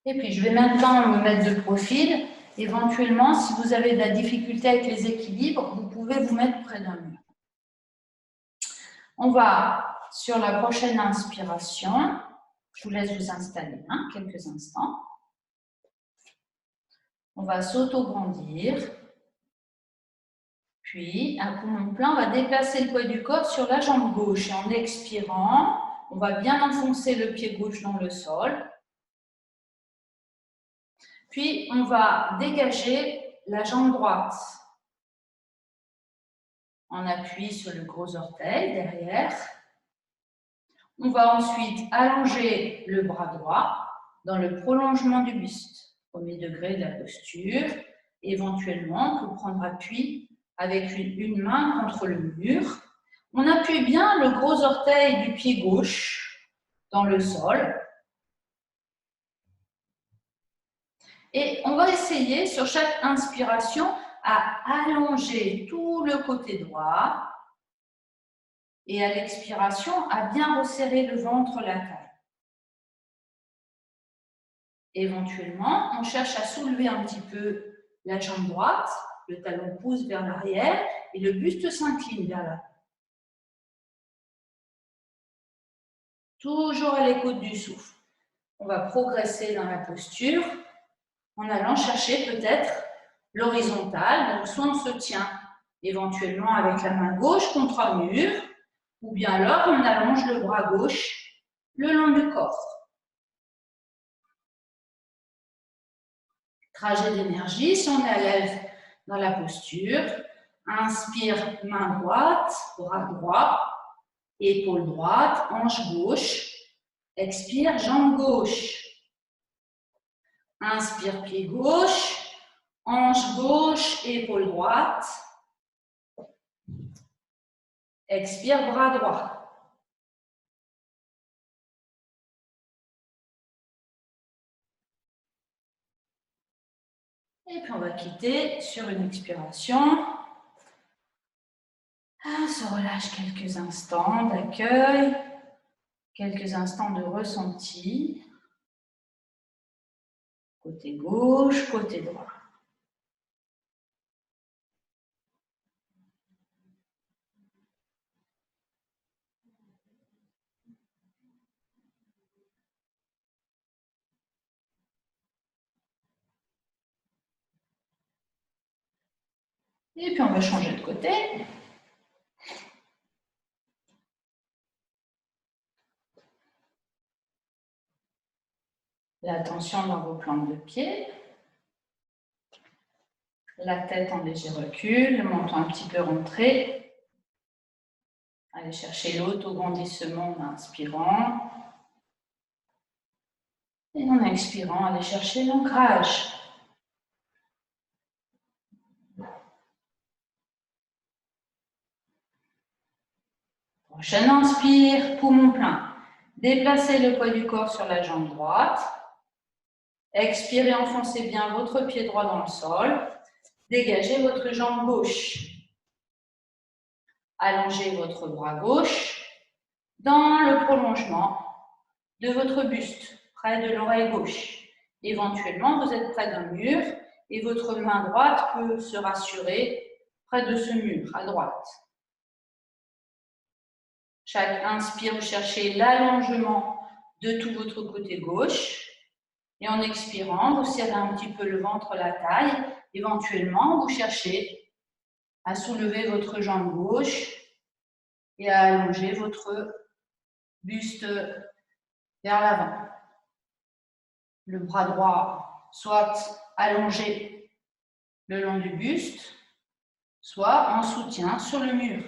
Et puis, je vais maintenant me mettre de profil. Éventuellement, si vous avez de la difficulté avec les équilibres, vous pouvez vous mettre près d'un mur. On va, sur la prochaine inspiration, je vous laisse vous installer quelques instants. On va s'auto-grandir. Puis, à poumon plein, on va déplacer le poids du corps sur la jambe gauche. Et en expirant, on va bien enfoncer le pied gauche dans le sol. Puis, on va dégager la jambe droite. On appuie sur le gros orteil derrière. On va ensuite allonger le bras droit dans le prolongement du buste, premier degré de la posture. Éventuellement, on peut prendre appui avec une main contre le mur. On appuie bien le gros orteil du pied gauche dans le sol. Et on va essayer sur chaque inspiration à allonger tout le côté droit et à l'expiration à bien resserrer le ventre, la taille. Éventuellement, on cherche à soulever un petit peu la jambe droite, le talon pousse vers l'arrière et le buste s'incline vers l'avant. Toujours à l'écoute du souffle. On va progresser dans la posture en allant chercher peut-être l'horizontale. Donc, soit on se tient éventuellement avec la main gauche contre un mur, ou bien alors on allonge le bras gauche le long du corps. Trajet d'énergie, si on est à l'aise dans la posture. Inspire, main droite, bras droit, épaule droite, hanche gauche. Expire, jambe gauche. Inspire, pied gauche, hanche gauche, épaule droite. Expire, bras droit. Et puis on va quitter sur une expiration. On se relâche quelques instants d'accueil, quelques instants de ressenti. Côté gauche, côté droit. Et puis on va changer de côté. L'attention dans vos plantes de pied. La tête en léger recul, le menton un petit peu rentré. Allez chercher l'autograndissement en inspirant. Et en expirant, allez chercher l'ancrage. Prochaine inspire, poumon plein. Déplacez le poids du corps sur la jambe droite. Expirez, enfoncez bien votre pied droit dans le sol. Dégagez votre jambe gauche. Allongez votre bras gauche dans le prolongement de votre buste, près de l'oreille gauche. Éventuellement, vous êtes près d'un mur et votre main droite peut se rassurer près de ce mur, à droite. Chaque inspire, vous cherchez l'allongement de tout votre côté gauche. Et en expirant, vous serrez un petit peu le ventre, la taille. Éventuellement, vous cherchez à soulever votre jambe gauche et à allonger votre buste vers l'avant. Le bras droit soit allongé le long du buste, soit en soutien sur le mur.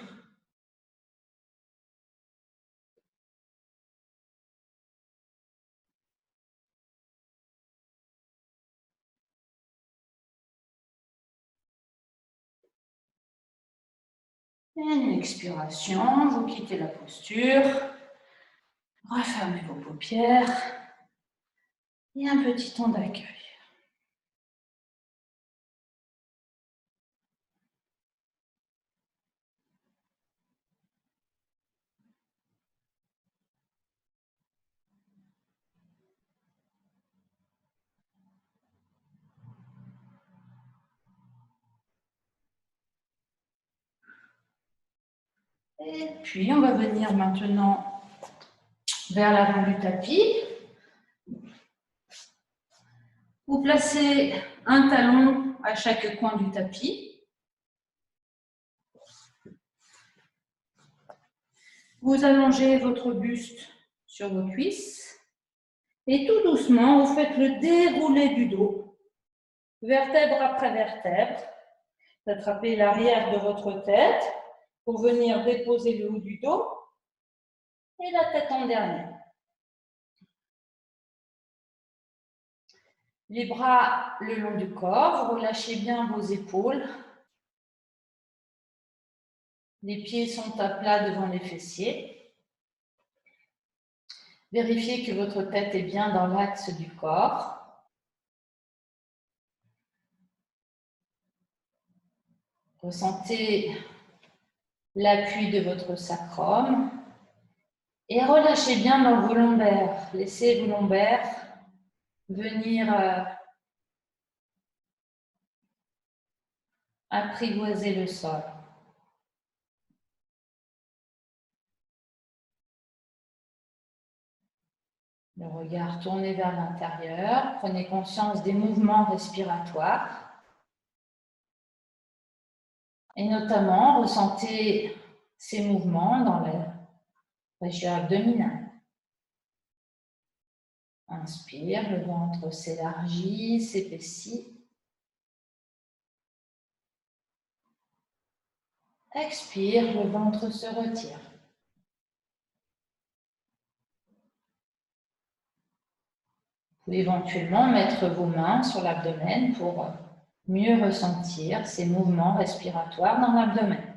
Et une expiration, vous quittez la posture, refermez vos paupières et un petit temps d'accueil. Et puis, on va venir maintenant vers l'avant du tapis. Vous placez un talon à chaque coin du tapis. Vous allongez votre buste sur vos cuisses. Et tout doucement, vous faites le déroulé du dos, vertèbre après vertèbre. Vous attrapez l'arrière de votre tête pour venir déposer le haut du dos et la tête en dernier. Les bras le long du corps, vous relâchez bien vos épaules. Les pieds sont à plat devant les fessiers. Vérifiez que votre tête est bien dans l'axe du corps. Ressentez l'appui de votre sacrum et relâchez bien dans vos lombaires. Laissez vos lombaires venir apprivoiser le sol. Le regard tourné vers l'intérieur. Prenez conscience des mouvements respiratoires. Et notamment, ressentez ces mouvements dans la région abdominale. Inspire, le ventre s'élargit, s'épaissit. Expire, le ventre se retire. Vous pouvez éventuellement mettre vos mains sur l'abdomen pour mieux ressentir ces mouvements respiratoires dans l'abdomen.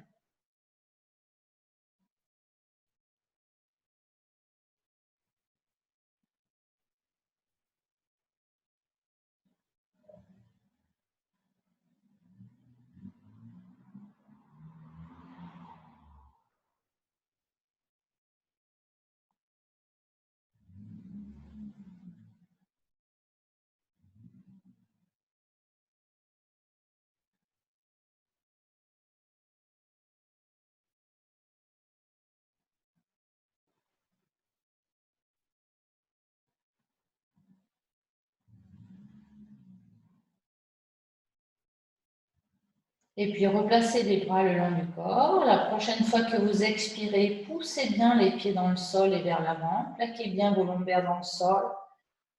Et puis replacez les bras le long du corps. La prochaine fois que vous expirez, poussez bien les pieds dans le sol et vers l'avant. Plaquez bien vos lombaires dans le sol.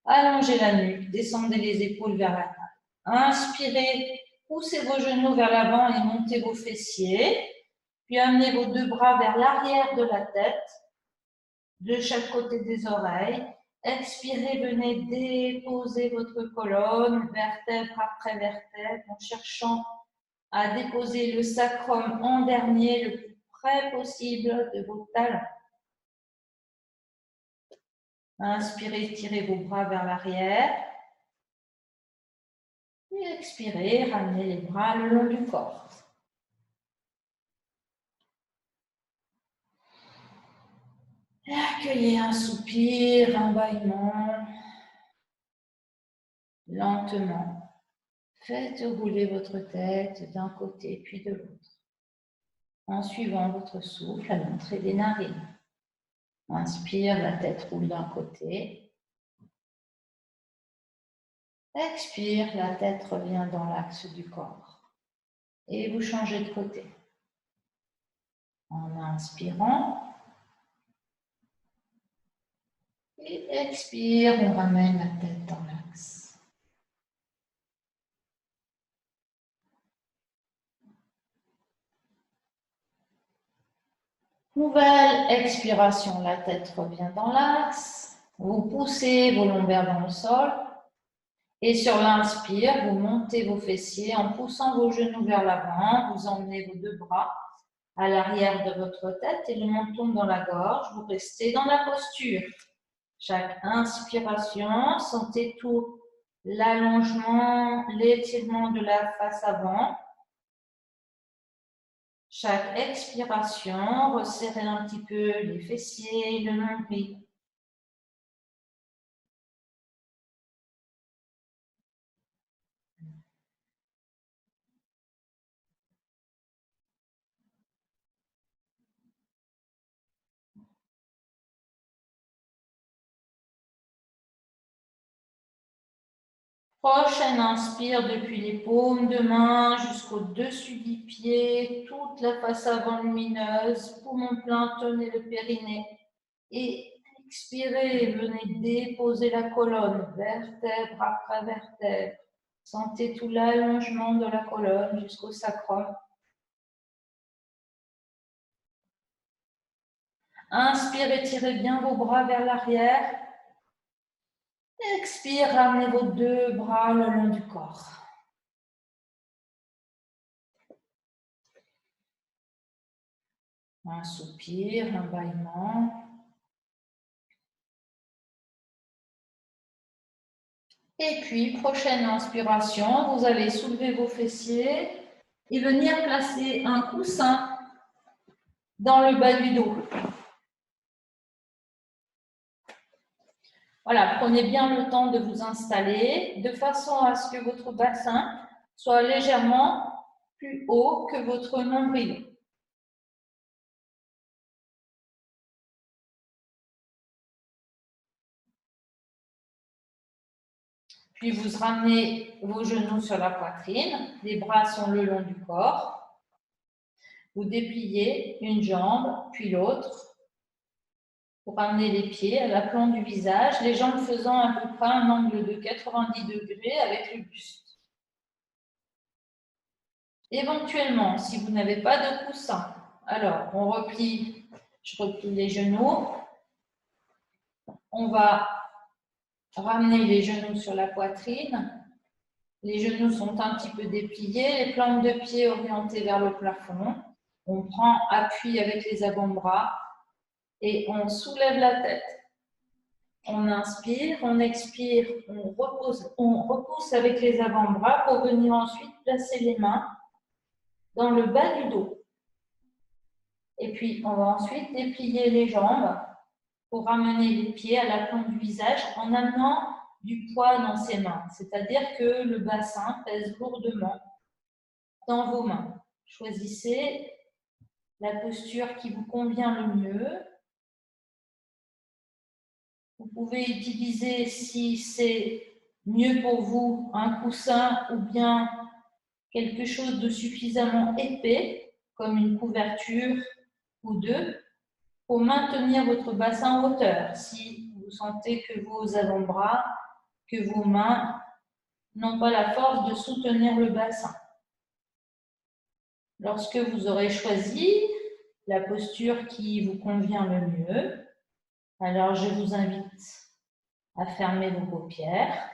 Allongez la nuque, descendez les épaules vers la taille. Inspirez, poussez vos genoux vers l'avant et montez vos fessiers. Puis amenez vos deux bras vers l'arrière de la tête, de chaque côté des oreilles. Expirez, venez déposer votre colonne, vertèbre après vertèbre, en cherchant à déposer le sacrum en dernier, le plus près possible de vos talons. Inspirez, tirez vos bras vers l'arrière. Et expirez, ramenez les bras le long du corps. Et accueillez un soupir, un bâillement. Lentement, faites rouler votre tête d'un côté puis de l'autre, en suivant votre souffle à l'entrée des narines. Inspire, la tête roule d'un côté. Expire, la tête revient dans l'axe du corps. Et vous changez de côté. En inspirant. Et expire, on ramène la tête dans l'axe. Nouvelle expiration, la tête revient dans l'axe. Vous poussez vos lombaires dans le sol. Et sur l'inspire, vous montez vos fessiers en poussant vos genoux vers l'avant. Vous emmenez vos deux bras à l'arrière de votre tête et le menton dans la gorge. Vous restez dans la posture. Chaque inspiration, sentez tout l'allongement, l'étirement de la face avant. Chaque expiration, resserrez un petit peu les fessiers, le nombril. Prochaine inspire depuis les paumes de main jusqu'au-dessus du pied, toute la face avant lumineuse, poumon plein, tenez le périnée. Et expirez, venez déposer la colonne, vertèbre après vertèbre. Sentez tout l'allongement de la colonne jusqu'au sacrum. Inspirez, tirez bien vos bras vers l'arrière. Expire, ramenez vos deux bras le long du corps. Un soupir, un bâillement. Et puis, prochaine inspiration, vous allez soulever vos fessiers et venir placer un coussin dans le bas du dos. Voilà, prenez bien le temps de vous installer de façon à ce que votre bassin soit légèrement plus haut que votre nombril. Puis vous ramenez vos genoux sur la poitrine, les bras sont le long du corps. Vous dépliez une jambe, puis l'autre. Vous ramenez les pieds à l'aplomb du visage, les jambes faisant à peu près un angle de 90 degrés avec le buste. Éventuellement, si vous n'avez pas de coussin, alors je replie les genoux. On va ramener les genoux sur la poitrine. Les genoux sont un petit peu dépliés, les plantes de pied orientées vers le plafond. On prend appui avec les avant-bras et on soulève la tête. On inspire, on expire, on repousse avec les avant-bras pour venir ensuite placer les mains dans le bas du dos. Et puis, on va ensuite déplier les jambes pour ramener les pieds à l'aplomb du visage en amenant du poids dans ses mains. C'est-à-dire que le bassin pèse lourdement dans vos mains. Choisissez la posture qui vous convient le mieux. Vous pouvez utiliser, si c'est mieux pour vous, un coussin ou bien quelque chose de suffisamment épais, comme une couverture ou deux, pour maintenir votre bassin en hauteur. Si vous sentez que vos avant-bras, que vos mains n'ont pas la force de soutenir le bassin. Lorsque vous aurez choisi la posture qui vous convient le mieux, alors je vous invite à fermer vos paupières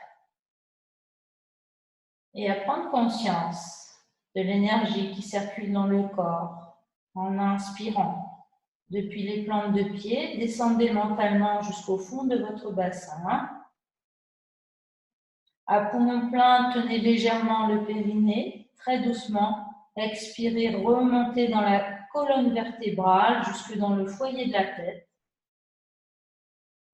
et à prendre conscience de l'énergie qui circule dans le corps en inspirant. Depuis les plantes de pied, descendez mentalement jusqu'au fond de votre bassin. À poumon plein, tenez légèrement le périnée, très doucement. Expirez, remontez dans la colonne vertébrale jusque dans le foyer de la tête.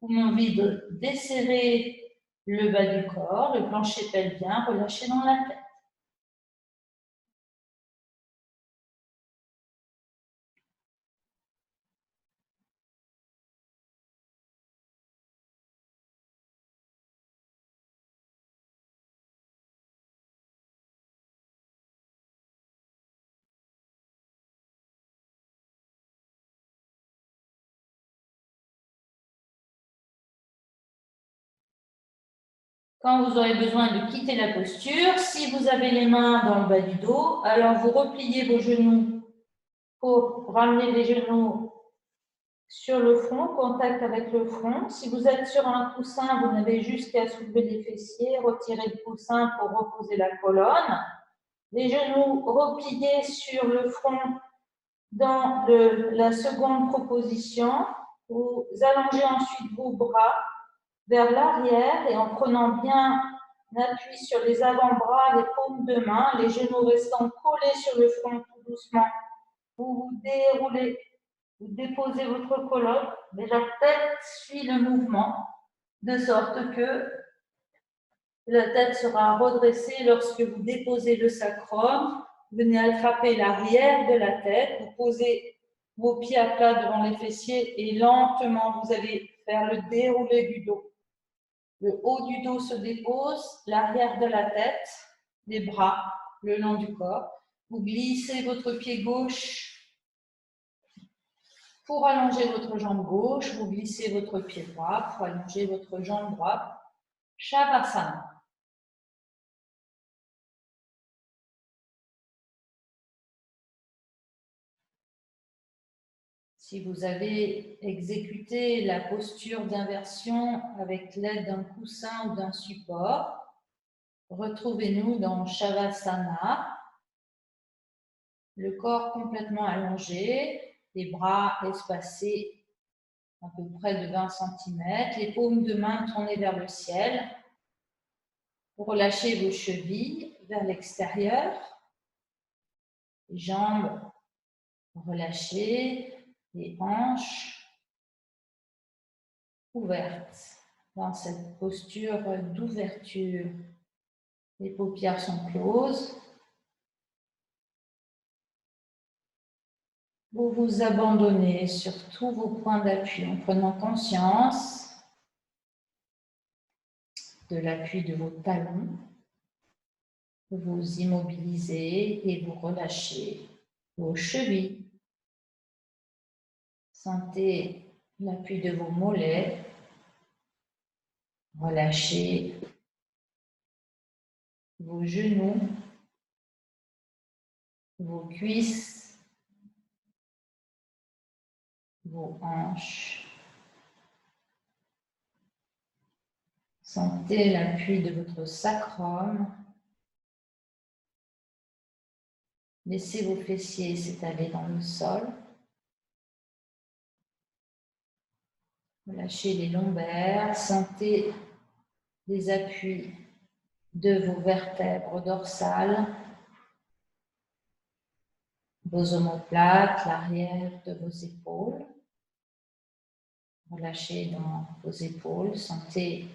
Poumon vide, desserrez le bas du corps, le plancher pelvien, relâchez dans la tête. Quand vous aurez besoin de quitter la posture, si vous avez les mains dans le bas du dos, alors vous repliez vos genoux pour ramener les genoux sur le front, contact avec le front. Si vous êtes sur un coussin, vous n'avez juste qu'à soulever les fessiers, retirer le coussin pour reposer la colonne. Les genoux repliés sur le front dans la seconde proposition. Vous allongez ensuite vos bras vers l'arrière et en prenant bien appui sur les avant-bras, les paumes de main, les genoux restant collés sur le front tout doucement. Vous vous déroulez, vous déposez votre colonne, mais la tête suit le mouvement, de sorte que la tête sera redressée lorsque vous déposez le sacrum. Venez attraper l'arrière de la tête, vous posez vos pieds à plat devant les fessiers et lentement vous allez faire le déroulé du dos. Le haut du dos se dépose, l'arrière de la tête, les bras le long du corps. Vous glissez votre pied gauche pour allonger votre jambe gauche. Vous glissez votre pied droit pour allonger votre jambe droite. Shavasana. Si vous avez exécuté la posture d'inversion avec l'aide d'un coussin ou d'un support, retrouvez-nous dans Shavasana, le corps complètement allongé, les bras espacés à peu près de 20 cm, les paumes de main tournées vers le ciel. Vous relâchez vos chevilles vers l'extérieur, les jambes relâchées, les hanches ouvertes. Dans cette posture d'ouverture, les paupières sont closes. Vous vous abandonnez sur tous vos points d'appui en prenant conscience de l'appui de vos talons. Vous vous immobilisez et vous relâchez vos chevilles. Sentez l'appui de vos mollets. Relâchez vos genoux, vos cuisses, vos hanches. Sentez l'appui de votre sacrum. Laissez vos fessiers s'étaler dans le sol. Relâchez les lombaires. Sentez les appuis de vos vertèbres dorsales, vos omoplates, l'arrière de vos épaules. Relâchez dans vos épaules. Sentez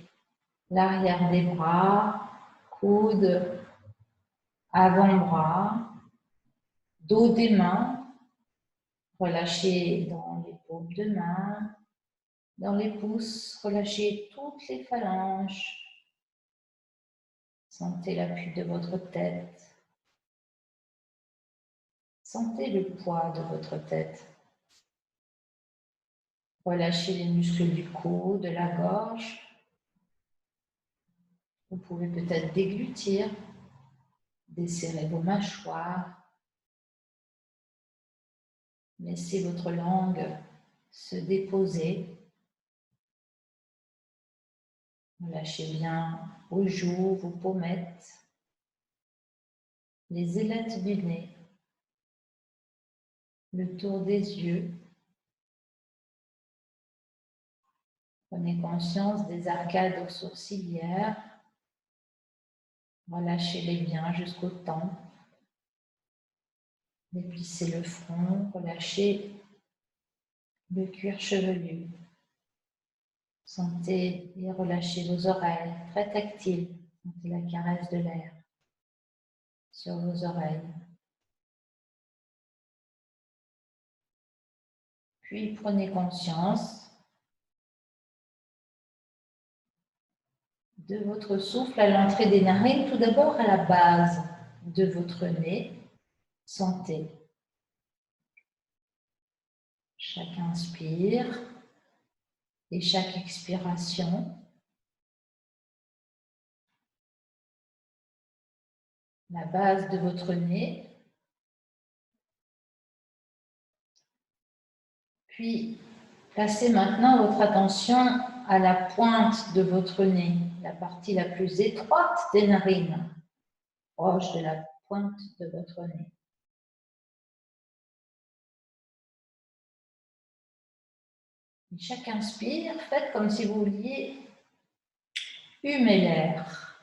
l'arrière des bras, coudes, avant-bras, dos des mains. Relâchez dans les paumes de main, dans les pouces. Relâchez toutes les phalanges. Sentez l'appui de votre tête. Sentez le poids de votre tête. Relâchez les muscles du cou, de la gorge. Vous pouvez peut-être déglutir, desserrer vos mâchoires. Laissez votre langue se déposer. Relâchez bien vos joues, vos pommettes, les ailettes du nez, le tour des yeux. Prenez conscience des arcades sourcilières, Relâchez-les bien jusqu'au temple. Déplissez le front, relâchez le cuir chevelu. Sentez et relâchez vos oreilles, très tactiles. Sentez la caresse de l'air sur vos oreilles. Puis prenez conscience de votre souffle à l'entrée des narines, tout d'abord à la base de votre nez. Sentez. Chaque inspire et chaque expiration. La base de votre nez. Puis, placez maintenant votre attention à la pointe de votre nez, la partie la plus étroite des narines, proche de la pointe de votre nez. Et chaque inspire, faites comme si vous vouliez humer l'air.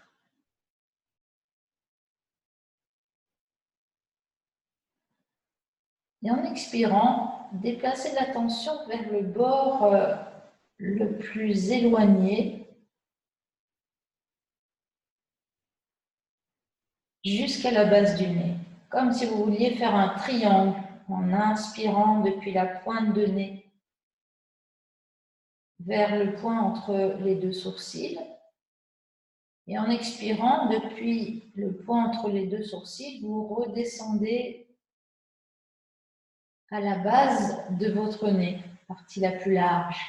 Et en expirant, déplacez l'attention vers le bord le plus éloigné, jusqu'à la base du nez, comme si vous vouliez faire un triangle en inspirant depuis la pointe de nez vers le point entre les deux sourcils et en expirant depuis le point entre les deux sourcils, vous redescendez à la base de votre nez, partie la plus large.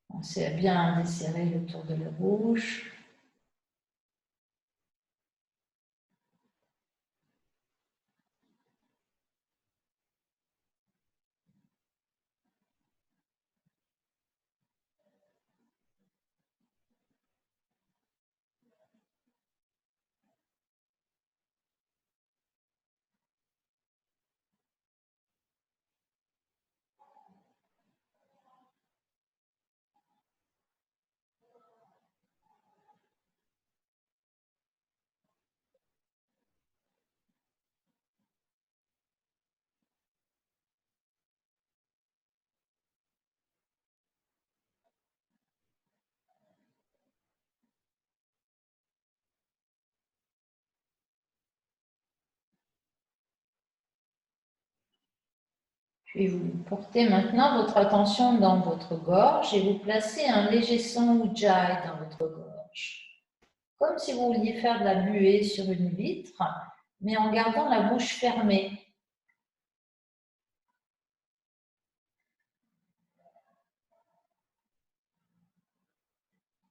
Pensez à bien desserrer le tour de la bouche. Puis vous portez maintenant votre attention dans votre gorge et vous placez un léger son ujjayi dans votre gorge. Comme si vous vouliez faire de la buée sur une vitre, mais en gardant la bouche fermée.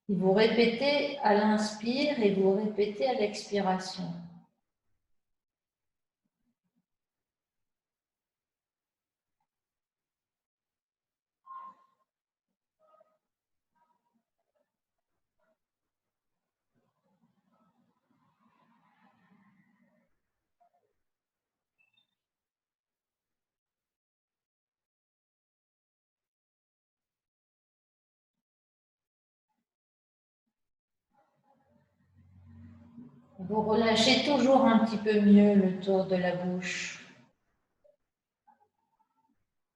Et vous répétez à l'inspire et vous répétez à l'expiration. Vous relâchez toujours un petit peu mieux le tour de la bouche.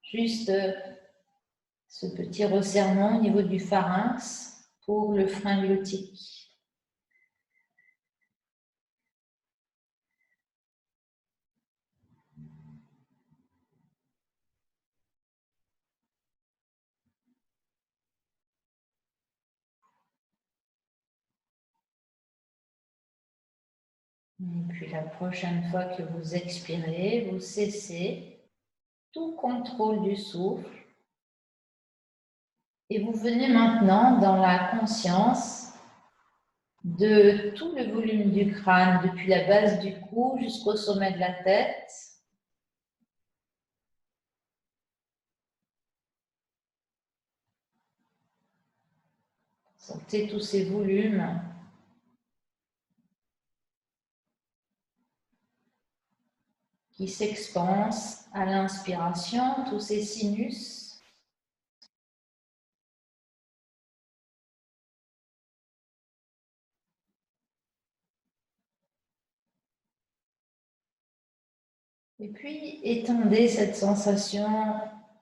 Juste ce petit resserrement au niveau du pharynx pour le frein glottique. Et puis la prochaine fois que vous expirez, vous cessez tout contrôle du souffle et vous venez maintenant dans la conscience de tout le volume du crâne, depuis la base du cou jusqu'au sommet de la tête. Sentez tous ces volumes qui s'expansent à l'inspiration, tous ces sinus Et puis, étendez cette sensation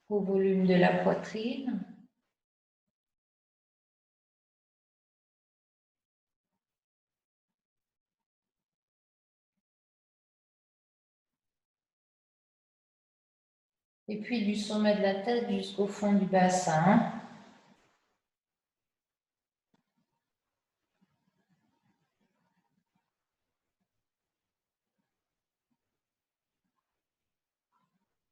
au volume de la poitrine. Et puis du sommet de la tête jusqu'au fond du bassin.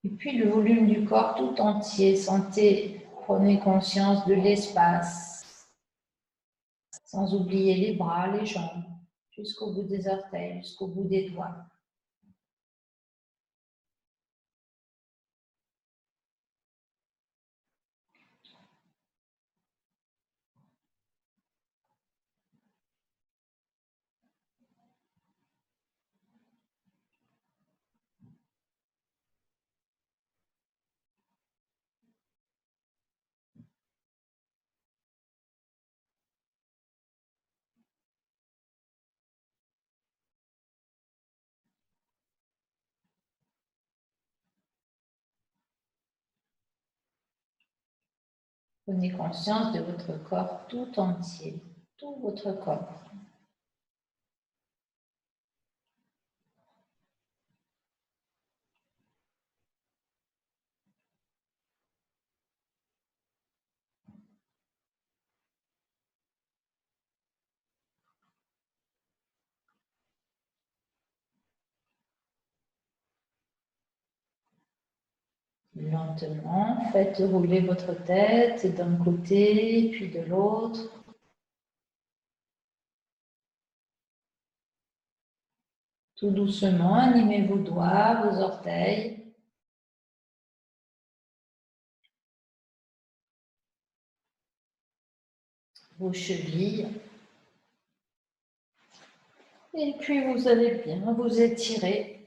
Et puis le volume du corps tout entier. Sentez, prenez conscience de l'espace. Sans oublier les bras, les jambes, jusqu'au bout des orteils, jusqu'au bout des doigts. Prenez conscience de votre corps tout entier, tout votre corps. Lentement, faites rouler votre tête d'un côté puis de l'autre. Tout doucement, animez vos doigts, vos orteils. Vos chevilles. Et puis vous allez bien vous étirer.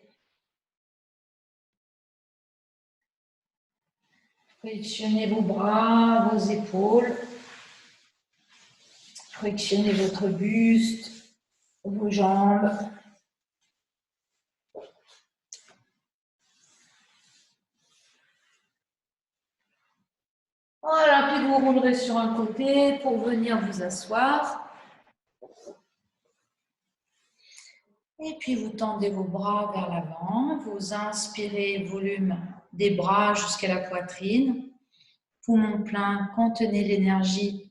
Flexionnez vos bras, vos épaules. Flexionnez votre buste, vos jambes. Voilà, puis vous roulerez sur un côté pour venir vous asseoir. Et puis vous tendez vos bras vers l'avant. Vous inspirez, volume des bras jusqu'à la poitrine. Poumon plein, contenez l'énergie.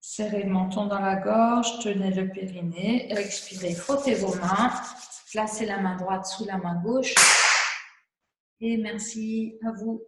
Serrez le menton dans la gorge, tenez le périnée. Expirez, frottez vos mains. Placez la main droite sous la main gauche. Et merci à vous.